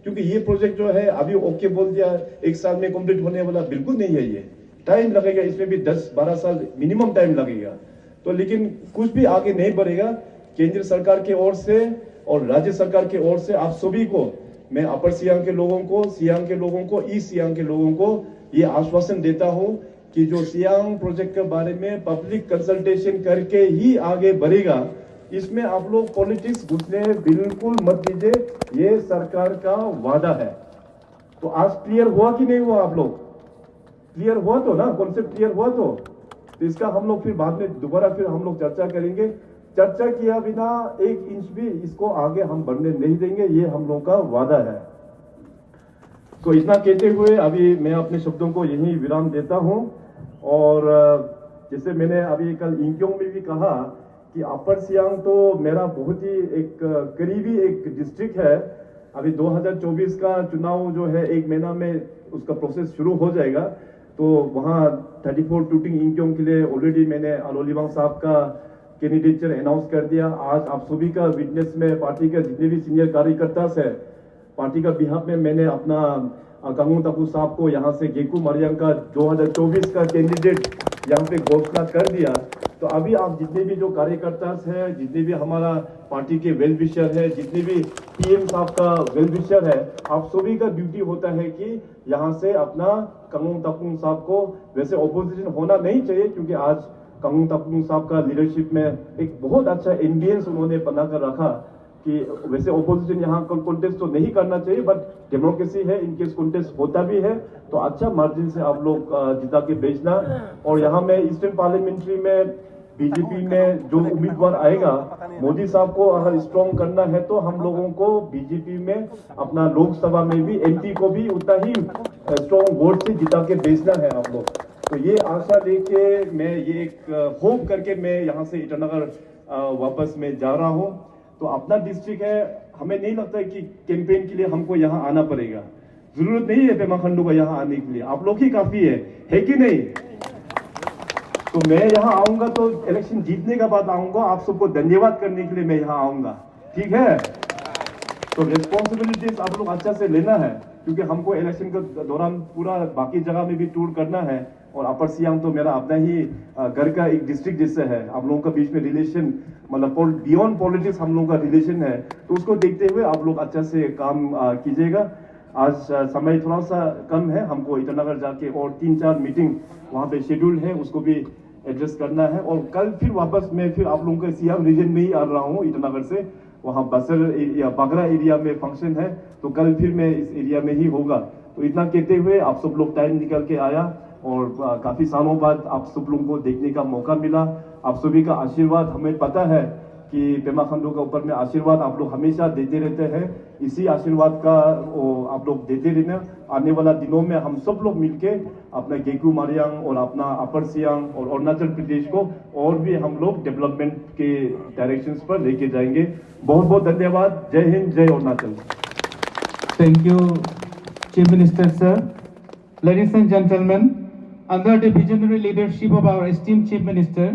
क्योंकि ये प्रोजेक्ट जो है अभी ओके बोल दिया 1 साल में कंप्लीट होने वाला बिल्कुल नहीं है। ये टाइम लगेगा, इसमें भी 10-12 साल मिनिमम टाइम लगेगा। तो लेकिन कुछ भी आगे नहीं बढ़ेगा। केंद्र सरकार की ओर से और राज्य सरकार की ओर से आप सभी को, मैं अपर सियांग के लोगों को, सियांग के लोगों को, ईस्ट सियांग के लोगों को ये आश्वासन देता हूं कि जो सियांग प्रोजेक्ट के बारे में पब्लिक कंसल्टेशन करके ही आगे बढ़ेगा, इसमें आप लोग पॉलिटिक्स घुसने बिल्कुल मत दीजिए। ये सरकार का वादा है। तो आज क्लियर हुआ कि नहीं हुआ? आप लोग क्लियर हुआ तो ना, कॉन्सेप्ट क्लियर हुआ तो इसका हम लोग फिर बाद में दोबारा फिर हम लोग चर्चा करेंगे। चर्चा किया बिना 1 इंच भी इसको आगे हम बढ़ने नहीं देंगे, ये हम लोगों का वादा है। तो इतना कहते हुए अभी मैं अपने शब्दों को यहीं विराम देता हूं। और जैसे मैंने अभी कल इंक्योंग में भी कहा कि अपर सियांग तो मेरा बहुत ही एक करीबी एक डिस्ट्रिक्ट है। अभी 2024 का चुनाव जो है 1 महीना में उसका प्रोसेस शुरू हो जाएगा। तो वहाँ 34 टूटिंग इंक्योंग के लिए ऑलरेडी मैंने अलोलीवांग साहब का कैंडिडेचर अनाउंस कर दिया। आज आप सभी का विटनेस में पार्टी के जितने भी सीनियर कार्यकर्ता है, पार्टी का बिहाफ में मैंने अपना कांगोंग ताकू साहब को यहाँ से गेकू मरियांग का 2024 का कैंडिडेट यहाँ पे घोषणा कर दिया। तो अभी आप जितने भी जो कार्यकर्ता हैं, जितने भी हमारा पार्टी के वेल विशर है, जितने भी पीएम साहब का वेल विशर है, आप सभी का ड्यूटी होता है कि यहाँ से अपना कांगोंग ताकू साहब को, वैसे ऑपोजिशन होना नहीं चाहिए क्योंकि आज कांगोंग ताकू साहब का लीडरशिप में एक बहुत अच्छा एम्बियंस उन्होंने बनाकर रखा कि वैसे ऑपोजिशन यहाँ कॉन्टेस्ट तो नहीं करना चाहिए, बट डेमोक्रेसी है, इनकेस कॉन्टेस्ट होता भी है तो अच्छा मार्जिन से आप लोग जिता के भेजना। और यहाँ में ईस्टर्न पार्लियामेंट्री में बीजेपी में जो उम्मीदवार आएगा, मोदी साहब को अगर स्ट्रॉन्ग करना है तो हम लोगों को बीजेपी में अपना लोकसभा में भी एमपी को भी उतना ही स्ट्रॉन्ग वोट से जिता के भेजना है आप लोग। तो ये आशा लेके मैं ये एक होप करके मैं यहाँ से ईटानगर वापस में जा रहा हूँ। तो अपना डिस्ट्रिक्ट है, हमें नहीं लगता है कि कैंपेन के लिए हमको यहाँ आना पड़ेगा। जरूरत नहीं है पेमा खंडू को यहाँ आने के लिए, आप लोग ही काफी है कि नहीं? तो मैं यहाँ आऊंगा तो इलेक्शन जीतने का बाद आऊंगा, आप सबको धन्यवाद करने के लिए मैं यहाँ आऊंगा, ठीक है? तो रिस्पॉन्सिबिलिटीज आप लोग अच्छा से लेना है, क्योंकि हमको इलेक्शन के दौरान पूरा बाकी जगह में भी टूर करना है। और अपर सियांग तो मेरा अपना ही घर का एक डिस्ट्रिक्ट जिससे है, आप लोगों के बीच में रिलेशन, मतलब बियॉन्ड पॉलिटिक्स हम लोगों का रिलेशन है। तो उसको देखते हुए आप लोग अच्छा से काम कीजिएगा। आज समय थोड़ा सा कम है, हमको ईटानगर जाके और 3-4 मीटिंग वहाँ पे शेड्यूल है, उसको भी एड्रेस करना है। और कल फिर वापस मैं फिर आप लोगों के सियांग रीजन में ही आ रहा हूँ ईटानगर से, वहाँ बसर या बागरा एरिया में फंक्शन है, तो कल फिर मैं इस एरिया में ही होगा। तो इतना कहते हुए आप सब लोग टाइम निकल के आया और काफी सालों बाद आप सब लोगों को देखने का मौका मिला। आप सभी का आशीर्वाद, हमें पता है कि पेमा खांडू के ऊपर में आशीर्वाद आप लोग हमेशा देते रहते हैं। इसी आशीर्वाद का आप लोग देते रहना। आने वाला दिनों में हम सब लोग मिलके अपना गेकू मारियांग और अपना अपर सियांग और अरुणाचल प्रदेश को और भी हम लोग डेवलपमेंट के डायरेक्शंस पर लेके जाएंगे। बहुत बहुत धन्यवाद। जय हिंद, जय Arunachal. Thank you, Chief Minister, sir. Ladies and gentlemen, under the visionary leadership of our esteemed Chief Minister,